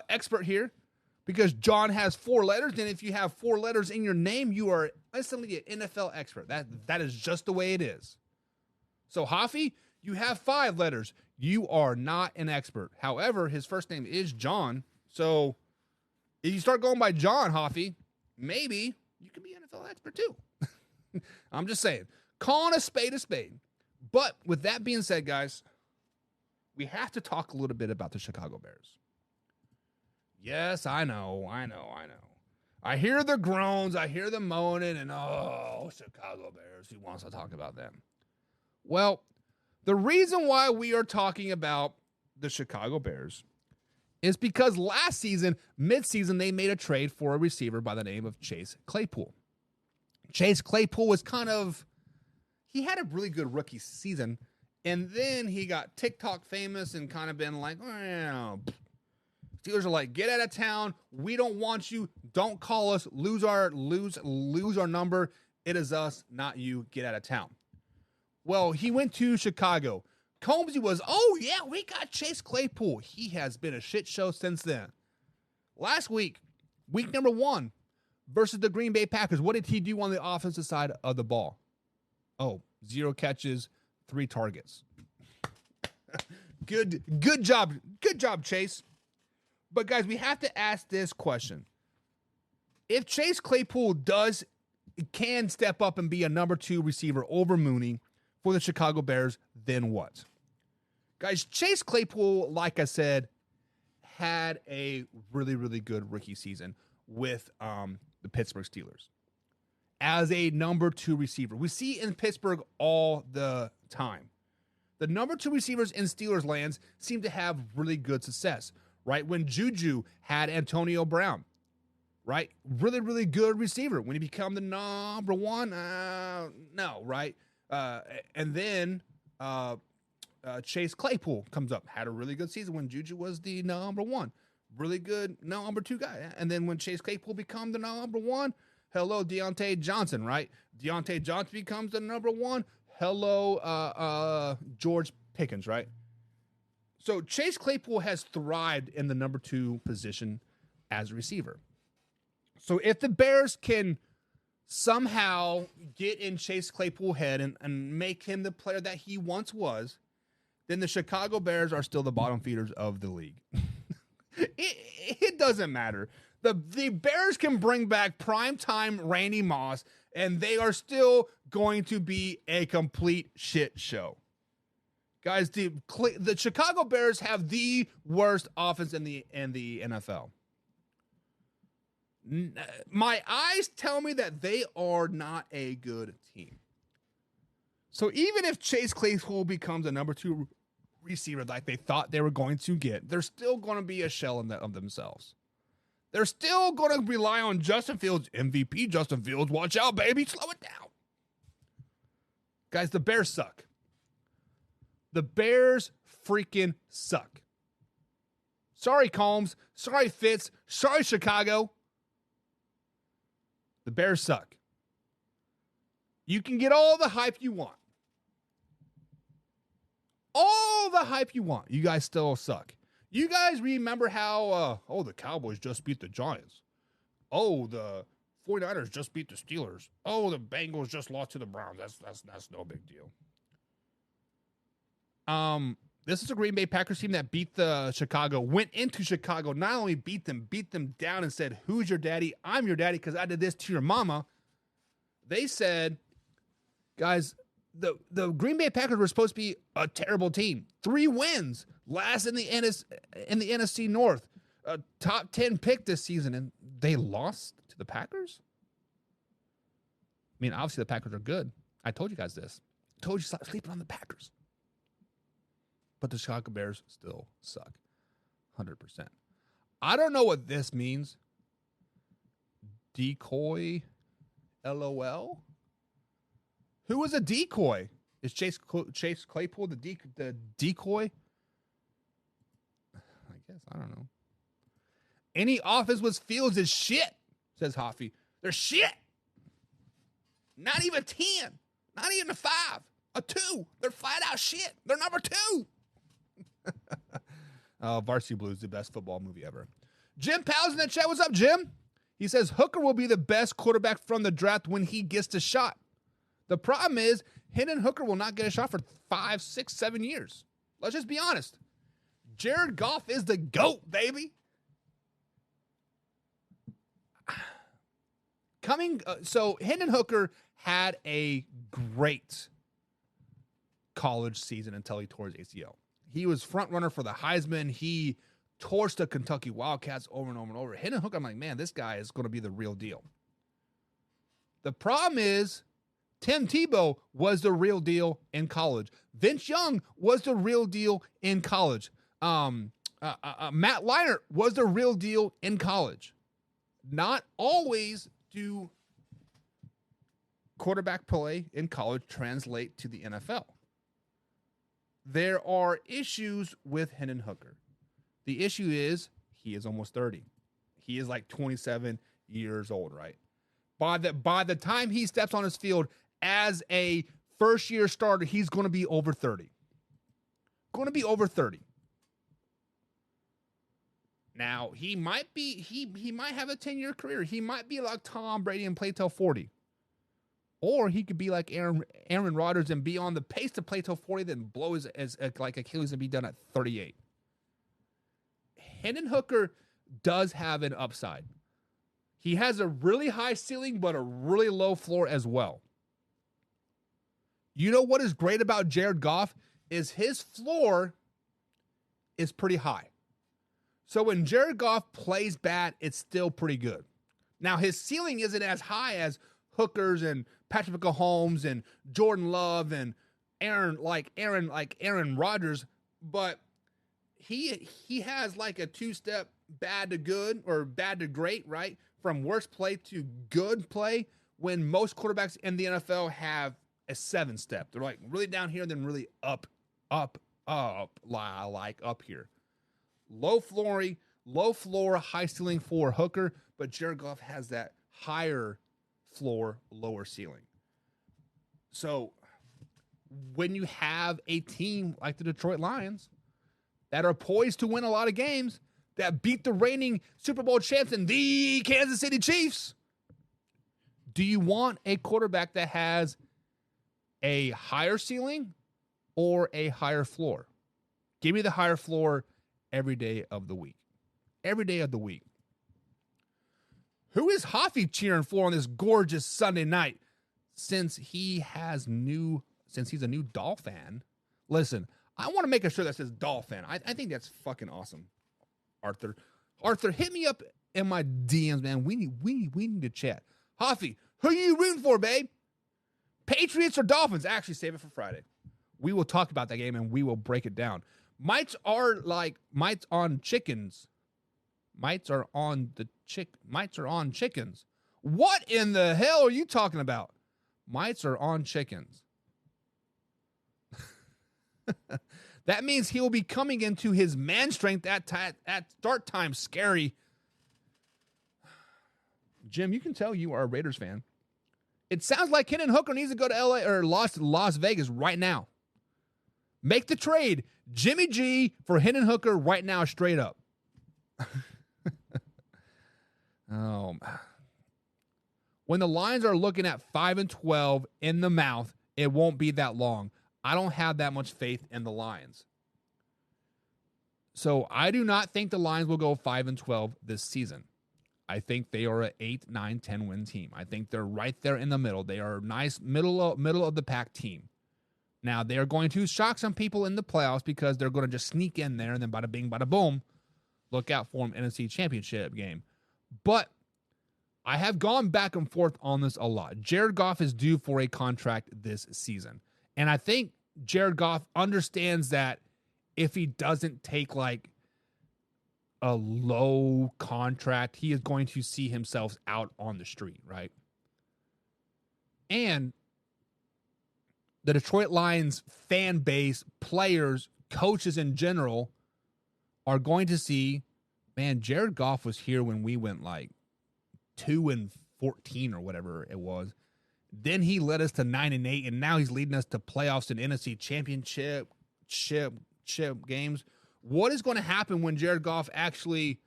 expert here, because John has 4 letters, and if you have 4 letters in your name, you are instantly an NFL expert. That is just the way it is. So, Hoffy, you have 5 letters. You are not an expert. However, his first name is John. So, if you start going by John, Hoffy, maybe you can be an NFL expert too. I'm just saying, calling a spade a spade. But with that being said, guys, we have to talk a little bit about the Chicago Bears. Yes, I know. I hear the groans, I hear the moaning, and Chicago Bears, who wants to talk about them? Well, the reason why we are talking about the Chicago Bears is because last season, midseason, they made a trade for a receiver by the name of Chase Claypool. Chase Claypool was he had a really good rookie season, and then he got TikTok famous and kind of been like, Steelers are like, get out of town. We don't want you. Don't call us. Lose our number. It is us, not you. Get out of town. Well, he went to Chicago. Combsy was, we got Chase Claypool. He has been a shit show since then. Last week number 1 versus the Green Bay Packers. What did he do on the offensive side of the ball? 0 catches, 3 targets. Good job. Good job, Chase. But, guys, we have to ask this question. If Chase Claypool can step up and be a number 2 receiver over Mooney for the Chicago Bears, then what? Guys, Chase Claypool, like I said, had a really, really good rookie season with the Pittsburgh Steelers as a number 2 receiver. We see in Pittsburgh all the time. The number 2 receivers in Steelers lands seem to have really good success, right? When Juju had Antonio Brown, right? Really, really good receiver. When he became the number 1, no, right? And then Chase Claypool comes up, had a really good season when Juju was the number 1. Really good number 2 guy. And then when Chase Claypool becomes the number 1, hello, Deontay Johnson, right? Deontay Johnson becomes the number 1. Hello, George Pickens, right? So Chase Claypool has thrived in the number 2 position as a receiver. So if the Bears can somehow get in Chase Claypool's head and make him the player that he once was, then the Chicago Bears are still the bottom feeders of the league. It doesn't matter. The Bears can bring back primetime Randy Moss, and they are still going to be a complete shit show. Guys, the Chicago Bears have the worst offense in the NFL. My eyes tell me that they are not a good team. So even if Chase Claypool becomes a number 2 receiver like they thought they were going to get, they're still going to be a shell of themselves. They're still going to rely on Justin Fields, MVP Justin Fields. Watch out, baby. Slow it down. Guys, the Bears suck. The Bears freaking suck. Sorry, Combs. Sorry, Fitz. Sorry, Chicago. The Bears suck. You can get all the hype you want. All the hype you want. You guys still suck. You guys remember how, the Cowboys just beat the Giants. Oh, the 49ers just beat the Steelers. Oh, the Bengals just lost to the Browns. That's no big deal. This is a Green Bay Packers team that beat the Chicago, went into Chicago, not only beat them down and said, who's your daddy? I'm your daddy because I did this to your mama. They said, guys, the Green Bay Packers were supposed to be a terrible team. 3 wins, last in the NFC North, a top 10 pick this season, and they lost to the Packers? I mean, obviously the Packers are good. I told you guys this. I told you stop sleeping on the Packers. But the Chicago Bears still suck. 100%. I don't know what this means. Decoy? LOL? Who is a decoy? Is Chase Claypool the decoy? I guess. I don't know. Any offense with Fields is shit, says Hoffy. They're shit. Not even 10. Not even a 5. A 2. They're flat out shit. They're number 2. Varsity Blues, the best football movie ever. Jim Powell's in the chat. What's up, Jim? He says Hooker will be the best quarterback from the draft when he gets the shot. The problem is Hendon Hooker will not get a shot for 5, 6, 7 years. Let's just be honest. Jared Goff is the GOAT, baby. So Hendon Hooker had a great college season until he tore his ACL. He was front runner for the Heisman. He torched the Kentucky Wildcats over and over and over. Hendon Hooker, I'm like, man, this guy is going to be the real deal. The problem is Tim Tebow was the real deal in college. Vince Young was the real deal in college. Matt Leinart was the real deal in college. Not always do quarterback play in college translate to the NFL. There are issues with Hendon Hooker. The issue is he is almost 30. He is like 27 years old, right? By the time he steps on his field as a first-year starter, he's going to be over 30. Going to be over 30. Now, he might have a 10-year career. He might be like Tom Brady and play till 40. Or he could be like Aaron Rodgers and be on the pace to play till 40, then blow his like Achilles and be done at 38. Hendon Hooker does have an upside. He has a really high ceiling, but a really low floor as well. You know what is great about Jared Goff is his floor is pretty high. So when Jared Goff plays bad, it's still pretty good. Now, his ceiling isn't as high as Hooker's and Patrick Mahomes and Jordan Love and Aaron Rodgers, but he has like a two-step bad to good or bad to great, right? From worst play to good play, when most quarterbacks in the NFL have a 7-step. They're like really down here, then really up, like up here. Low floor, high ceiling for Hooker, but Jared Goff has that higher floor, lower ceiling. So when you have a team like the Detroit Lions that are poised to win a lot of games, that beat the reigning Super Bowl champs and the Kansas City Chiefs, do you want a quarterback that has a higher ceiling or a higher floor? Give me the higher floor every day of the week. Every day of the week. Who is Hoffy cheering for on this gorgeous Sunday night? Since he's a new Doll fan. Listen, I want to make a shirt that says Doll fan. I think that's fucking awesome. Arthur, hit me up in my DMs, man. We need to chat. Hoffy, who are you rooting for, babe? Patriots or Dolphins? Actually, save it for Friday. We will talk about that game and we will break it down. Mites are on chickens. Mites are on chickens. What in the hell are you talking about? Mites are on chickens. That means he will be coming into his man strength at start time. Scary. Jim, you can tell you are a Raiders fan. It sounds like Hendon Hooker needs to go to LA or Las Vegas right now. Make the trade. Jimmy G for Hendon Hooker right now, straight up. When the Lions are looking at 5-12 in the mouth, it won't be that long. I don't have that much faith in the Lions. So I do not think the Lions will go 5-12 this season. I think they are an 8, 9, 10 win team. I think they're right there in the middle. They are a nice middle of the pack team. Now, they are going to shock some people in the playoffs because they're going to just sneak in there and then bada bing, bada boom, look out for them in NFC Championship game. But I have gone back and forth on this a lot. Jared Goff is due for a contract this season. And I think Jared Goff understands that if he doesn't take like a low contract, he is going to see himself out on the street, right? And the Detroit Lions fan base, players, coaches in general are going to see, man, Jared Goff was here when we went like 2-14 or whatever it was. Then he led us to 9-8, and now he's leading us to playoffs and NFC Championship games. What is going to happen when Jared Goff actually,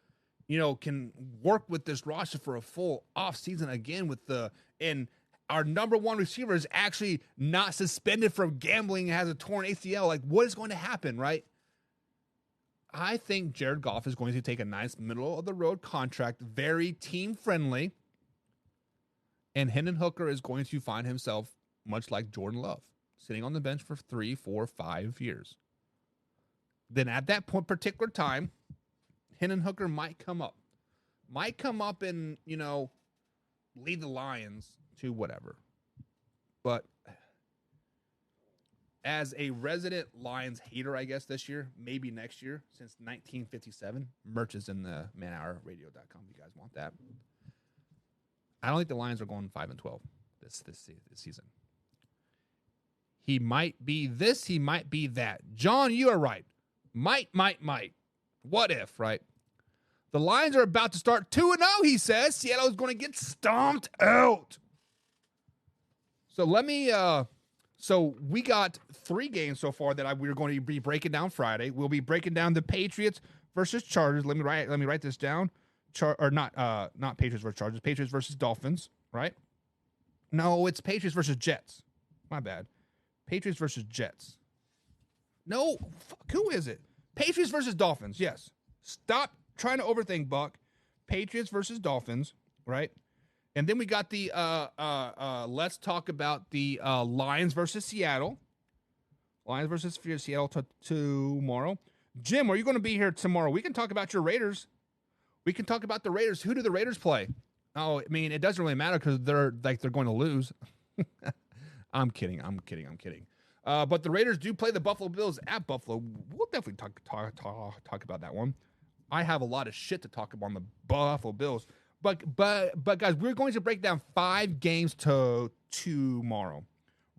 can work with this roster for a full offseason again and our number one receiver is actually not suspended from gambling and has a torn ACL? Like, what is going to happen, right? I think Jared Goff is going to take a nice middle-of-the-road contract, very team-friendly, And Hendon Hooker is going to find himself much like Jordan Love, sitting on the bench for 3, 4, 5 years. Then at that particular time, Hendon Hooker might come up and, lead the Lions to whatever. But as a resident Lions hater, I guess this year, maybe next year, since 1957, merch is in the manhourradio.com if you guys want that. I don't think the Lions are going 5-12 this season. He might be this, he might be that. John, you are right. Might. What if, right? The Lions are about to start 2-0, he says. Seattle is going to get stomped out. So so we got 3 games so far that we're going to be breaking down Friday. We'll be breaking down the Patriots versus Chargers. Let me write this down. Not Patriots versus Chargers. Patriots versus Dolphins, right? No, it's Patriots versus Jets. My bad. Patriots versus Jets. No, who is it? Patriots versus Dolphins. Yes. Stop trying to overthink, Buck. Patriots versus Dolphins, right? And then we got the let's talk about the Lions versus Seattle. Lions versus Seattle tomorrow. Jim, are you going to be here tomorrow? We can talk about your Raiders. We can talk about the Raiders. Who do the Raiders play? Oh, I mean, it doesn't really matter because they're going to lose. I'm kidding. But the Raiders do play the Buffalo Bills at Buffalo. We'll definitely talk about that one. I have a lot of shit to talk about on the Buffalo Bills. But guys, we're going to break down 5 games tomorrow.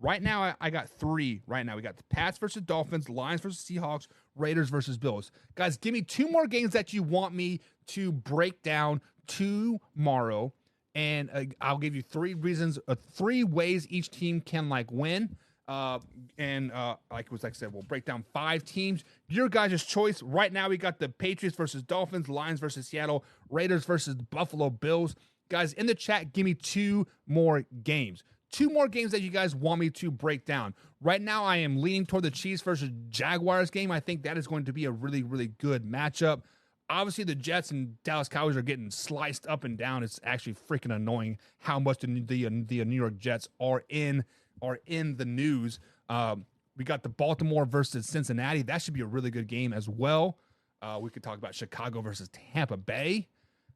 Right now, I got 3 right now. We got the Pats versus Dolphins, Lions versus Seahawks, Raiders versus Bills. Guys, give me 2 more games that you want me to break down tomorrow. And I'll give you 3 reasons, 3 ways each team can win. Like I said, we'll break down 5 teams. Your guys' choice. Right now, we got the Patriots versus Dolphins, Lions versus Seattle, Raiders versus Buffalo Bills. Guys, in the chat, give me 2 more games. 2 more games that you guys want me to break down. Right now, I am leaning toward the Chiefs versus Jaguars game. I think that is going to be a really, really good matchup. Obviously, the Jets and Dallas Cowboys are getting sliced up and down. It's actually freaking annoying how much the New York Jets are in the news. We got the Baltimore versus Cincinnati. That should be a really good game as well. We could talk about Chicago versus Tampa Bay.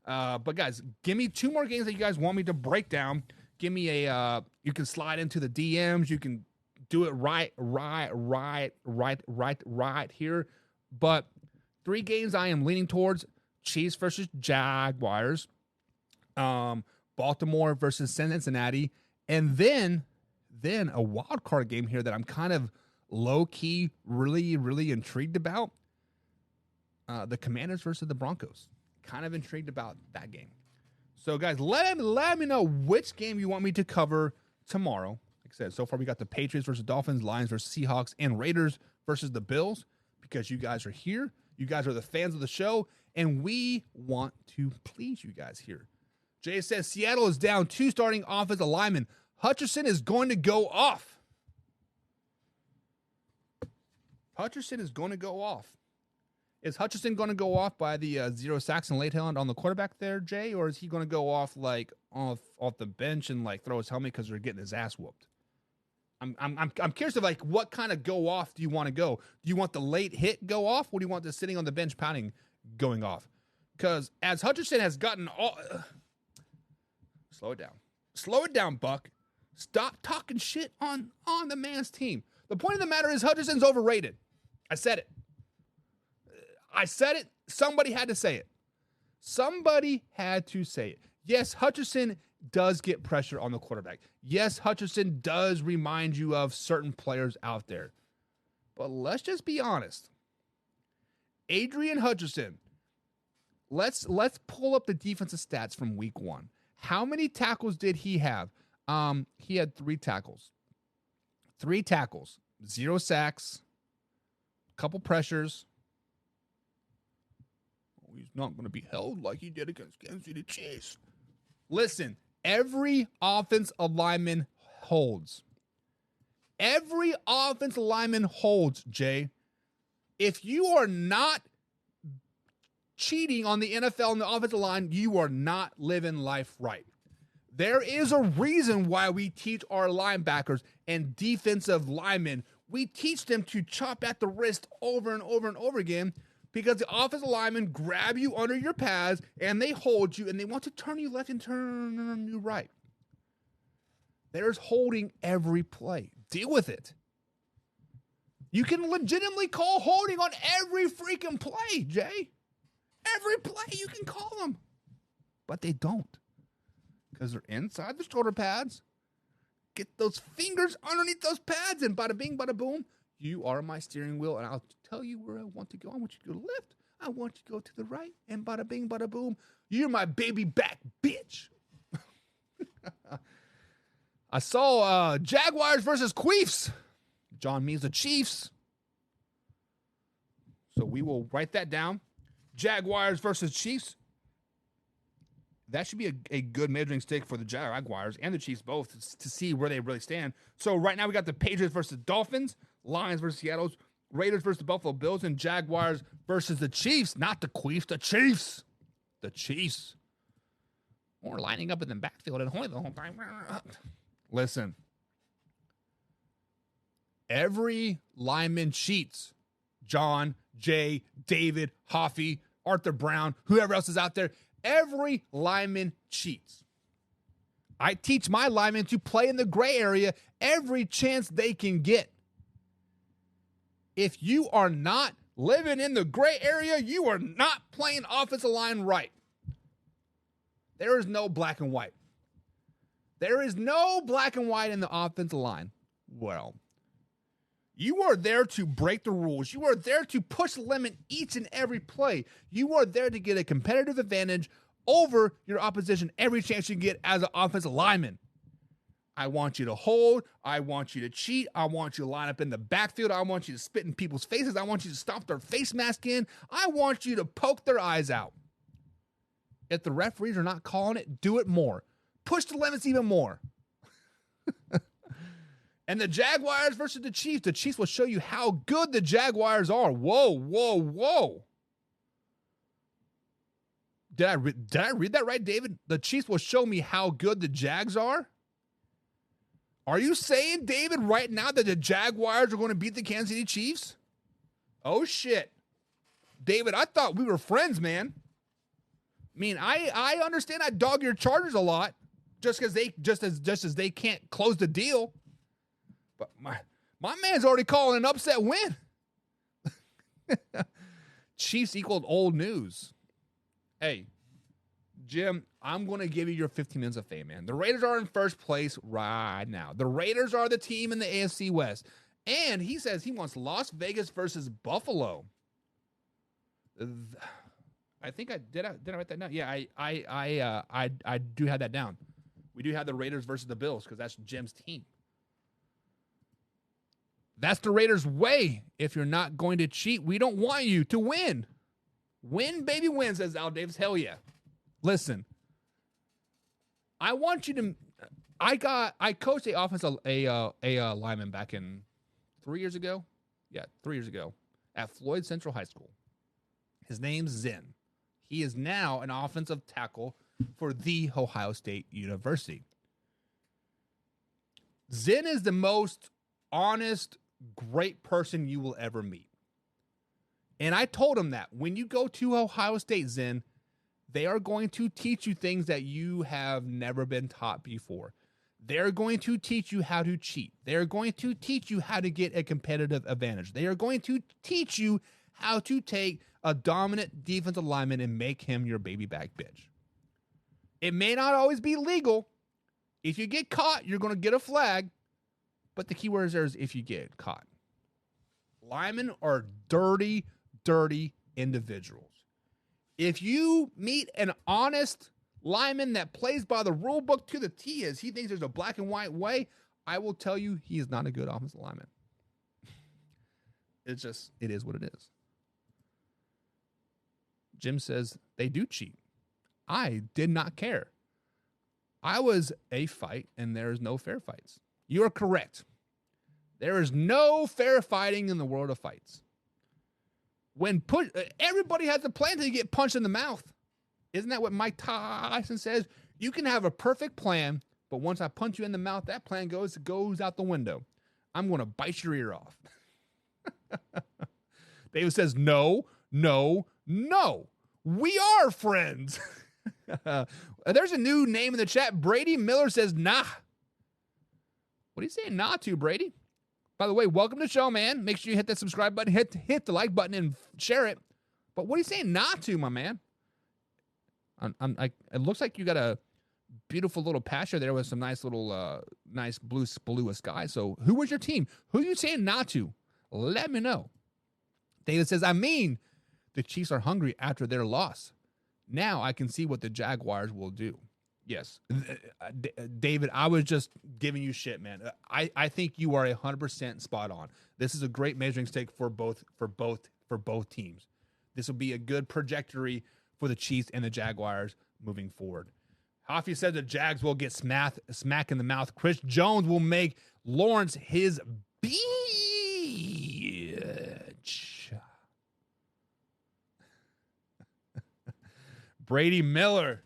But guys, give me 2 more games that you guys want me to break down. Give me you can slide into the DMs. You can do it right here. But 3 games I am leaning towards: Chiefs versus Jaguars, Baltimore versus Cincinnati, and then a wild card game here that I'm kind of low-key really, really intrigued about. The Commanders versus the Broncos. Kind of intrigued about that game. So, guys, let me know which game you want me to cover tomorrow. Like I said, so far we got the Patriots versus Dolphins, Lions versus Seahawks, and Raiders versus the Bills because you guys are here. You guys are the fans of the show, and we want to please you guys here. Jay says Seattle is down 2 starting offensive linemen. Hutcherson is going to go off. Hutcherson is going to go off. Is Hutcherson going to go off by the 0 sacks and late hand on the quarterback there, Jay? Or is he going to go off off the bench and throw his helmet because they're getting his ass whooped? I'm curious of what kind of go off do you want to go? Do you want the late hit go off? Or do you want the sitting on the bench pounding going off? Because as Hutcherson has gotten all... Slow it down. Slow it down, Buck. Stop talking shit on the man's team. The point of the matter is Hutcherson's overrated. I said it. Somebody had to say it. Somebody had to say it. Yes, Hutcherson does get pressure on the quarterback. Yes, Hutcherson does remind you of certain players out there. But let's just be honest. Adrian Hutcherson. Let's pull up the defensive stats from week 1. How many tackles did he have? He had 3 tackles. 3 tackles. 0 sacks. Couple pressures. He's not going to be held like he did against Kansas City Chiefs. Listen, every offensive lineman holds. Every offensive lineman holds, Jay. If you are not cheating on the NFL and the offensive line, you are not living life right. There is a reason why we teach our linebackers and defensive linemen. We teach them to chop at the wrist over and over and over again because the offensive linemen grab you under your pads and they hold you and they want to turn you left and turn you right. There's holding every play. Deal with it. You can legitimately call holding on every freaking play, Jay. Every play you can call them. But they don't. Because they're inside the shoulder pads. Get those fingers underneath those pads and bada bing, bada boom. You are my steering wheel and I'll tell you where I want to go. I want you to go to the left. I want you to go to the right. And bada bing, bada boom. You're my baby back, bitch. I saw Jaguars versus Queefs. John means the Chiefs. So we will write that down. Jaguars versus Chiefs. That should be a good measuring stick for the Jaguars and the Chiefs both to see where they really stand. So right now we got the Patriots versus Dolphins, Lions versus Seattle, Raiders versus the Buffalo Bills, and Jaguars versus the Chiefs. Not the Queefs, the Chiefs. The Chiefs. Or lining up in the backfield and holding the whole time. Listen. Every lineman cheats. John, Jay, David, Hoffy, Arthur Brown, whoever else is out there. Every lineman cheats. I teach my linemen to play in the gray area every chance they can get. If you are not living in the gray area, you are not playing offensive line right. There is no black and white. There is no black and white in the offensive line. Well, you are there to break the rules. You are there to push the limit each and every play. You are there to get a competitive advantage over your opposition every chance you get as an offensive lineman. I want you to hold. I want you to cheat. I want you to line up in the backfield. I want you to spit in people's faces. I want you to stomp their face mask in. I want you to poke their eyes out. If the referees are not calling it, do it more. Push the limits even more. And the Jaguars versus the Chiefs will show you how good the Jaguars are. Whoa, whoa, whoa. Did I read that right, David? The Chiefs will show me how good the Jags are? Are you saying, David, right now that the Jaguars are going to beat the Kansas City Chiefs? Oh, shit. David, I thought we were friends, man. I mean, I understand I dog your Chargers a lot just as they can't close the deal. But my man's already calling an upset win. Chiefs equaled old news. Hey, Jim, I'm going to give you your 15 minutes of fame, man. The Raiders are in first place right now. The Raiders are the team in the AFC West. And he says he wants Las Vegas versus Buffalo. I think did I write that down? Yeah, I do have that down. We do have the Raiders versus the Bills because that's Jim's team. That's the Raiders' way. If you're not going to cheat, we don't want you to win. Win, baby, win, says Al Davis. Hell yeah. Listen, I want you to. I coached a offensive lineman back in 3 years ago. Yeah, 3 years ago at Floyd Central High School. His name's Zen. He is now an offensive tackle for the Ohio State University. Zen is the most honest, great person you will ever meet. And I told him that when you go to Ohio State, Zen, they are going to teach you things that you have never been taught before. They're going to teach you how to cheat. They're going to teach you how to get a competitive advantage. They are going to teach you how to take a dominant defensive lineman and make him your baby back bitch. It may not always be legal. If you get caught, you're going to get a flag. But the key word is there is if you get caught. Linemen are dirty, dirty individuals. If you meet an honest lineman that plays by the rule book to the T as he thinks there's a black and white way, I will tell you he is not a good offensive lineman. It is what it is. Jim says they do cheat. I did not care. I was a fight and there is no fair fights. You are correct. There is no fair fighting in the world of fights. When everybody has a plan to get punched in the mouth. Isn't that what Mike Tyson says? You can have a perfect plan, but once I punch you in the mouth, that plan goes out the window. I'm going to bite your ear off. David says, no. We are friends. There's a new name in the chat. Brady Miller says, nah. What are you saying nah to, Brady? By the way, welcome to the show, man. Make sure you hit that subscribe button, hit the like button, and share it. But what are you saying nah to, my man? It looks like you got a beautiful little pasture there with some nice little, nice blue sky. So who was your team? Who are you saying nah to? Let me know. David says, I mean, the Chiefs are hungry after their loss. Now I can see what the Jaguars will do. Yes. David, I was just giving you shit, man. I think you are 100% spot on. This is a great measuring stick for both teams. This will be a good trajectory for the Chiefs and the Jaguars moving forward. Hoffy said the Jags will get smack in the mouth. Chris Jones will make Lawrence his bitch. Brady Miller,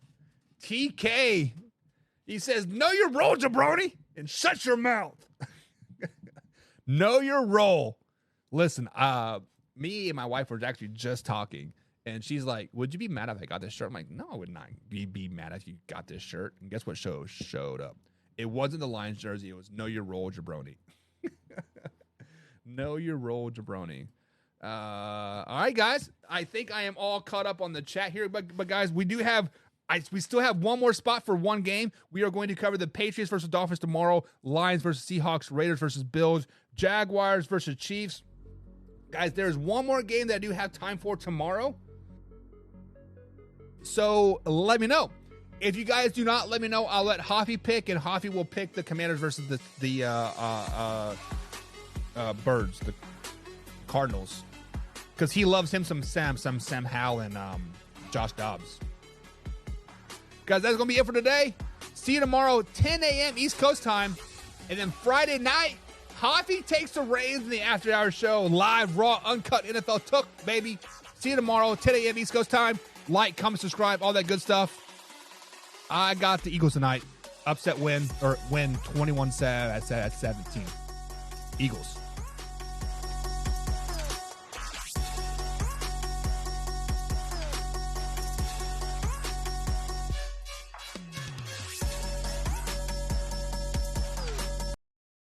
TK, he says, know your role, jabroni, and shut your mouth. Know your role. Listen, me and my wife were actually just talking, and she's like, would you be mad if I got this shirt? I'm like, no, I would not be mad if you got this shirt. And guess what showed up? It wasn't the Lions jersey. It was know your role, jabroni. Know your role, jabroni. All right, guys. I think I am all caught up on the chat here, but guys, we still have one more spot for one game. We are going to cover the Patriots versus Dolphins tomorrow, Lions versus Seahawks, Raiders versus Bills, Jaguars versus Chiefs. Guys, there's one more game that I do have time for tomorrow. So let me know. If you guys do not let me know, I'll let Hoffy pick, and Hoffy will pick the Commanders versus the Birds, the Cardinals. Because he loves him some Sam Howell and Josh Dobbs. Guys, that's going to be it for today. See you tomorrow, 10 a.m. East Coast time. And then Friday night, Hoffy takes the reins in the After Hours show. Live, raw, uncut NFL Took, baby. See you tomorrow, 10 a.m. East Coast time. Like, comment, subscribe, all that good stuff. I got the Eagles tonight. Upset win 21-17. Eagles.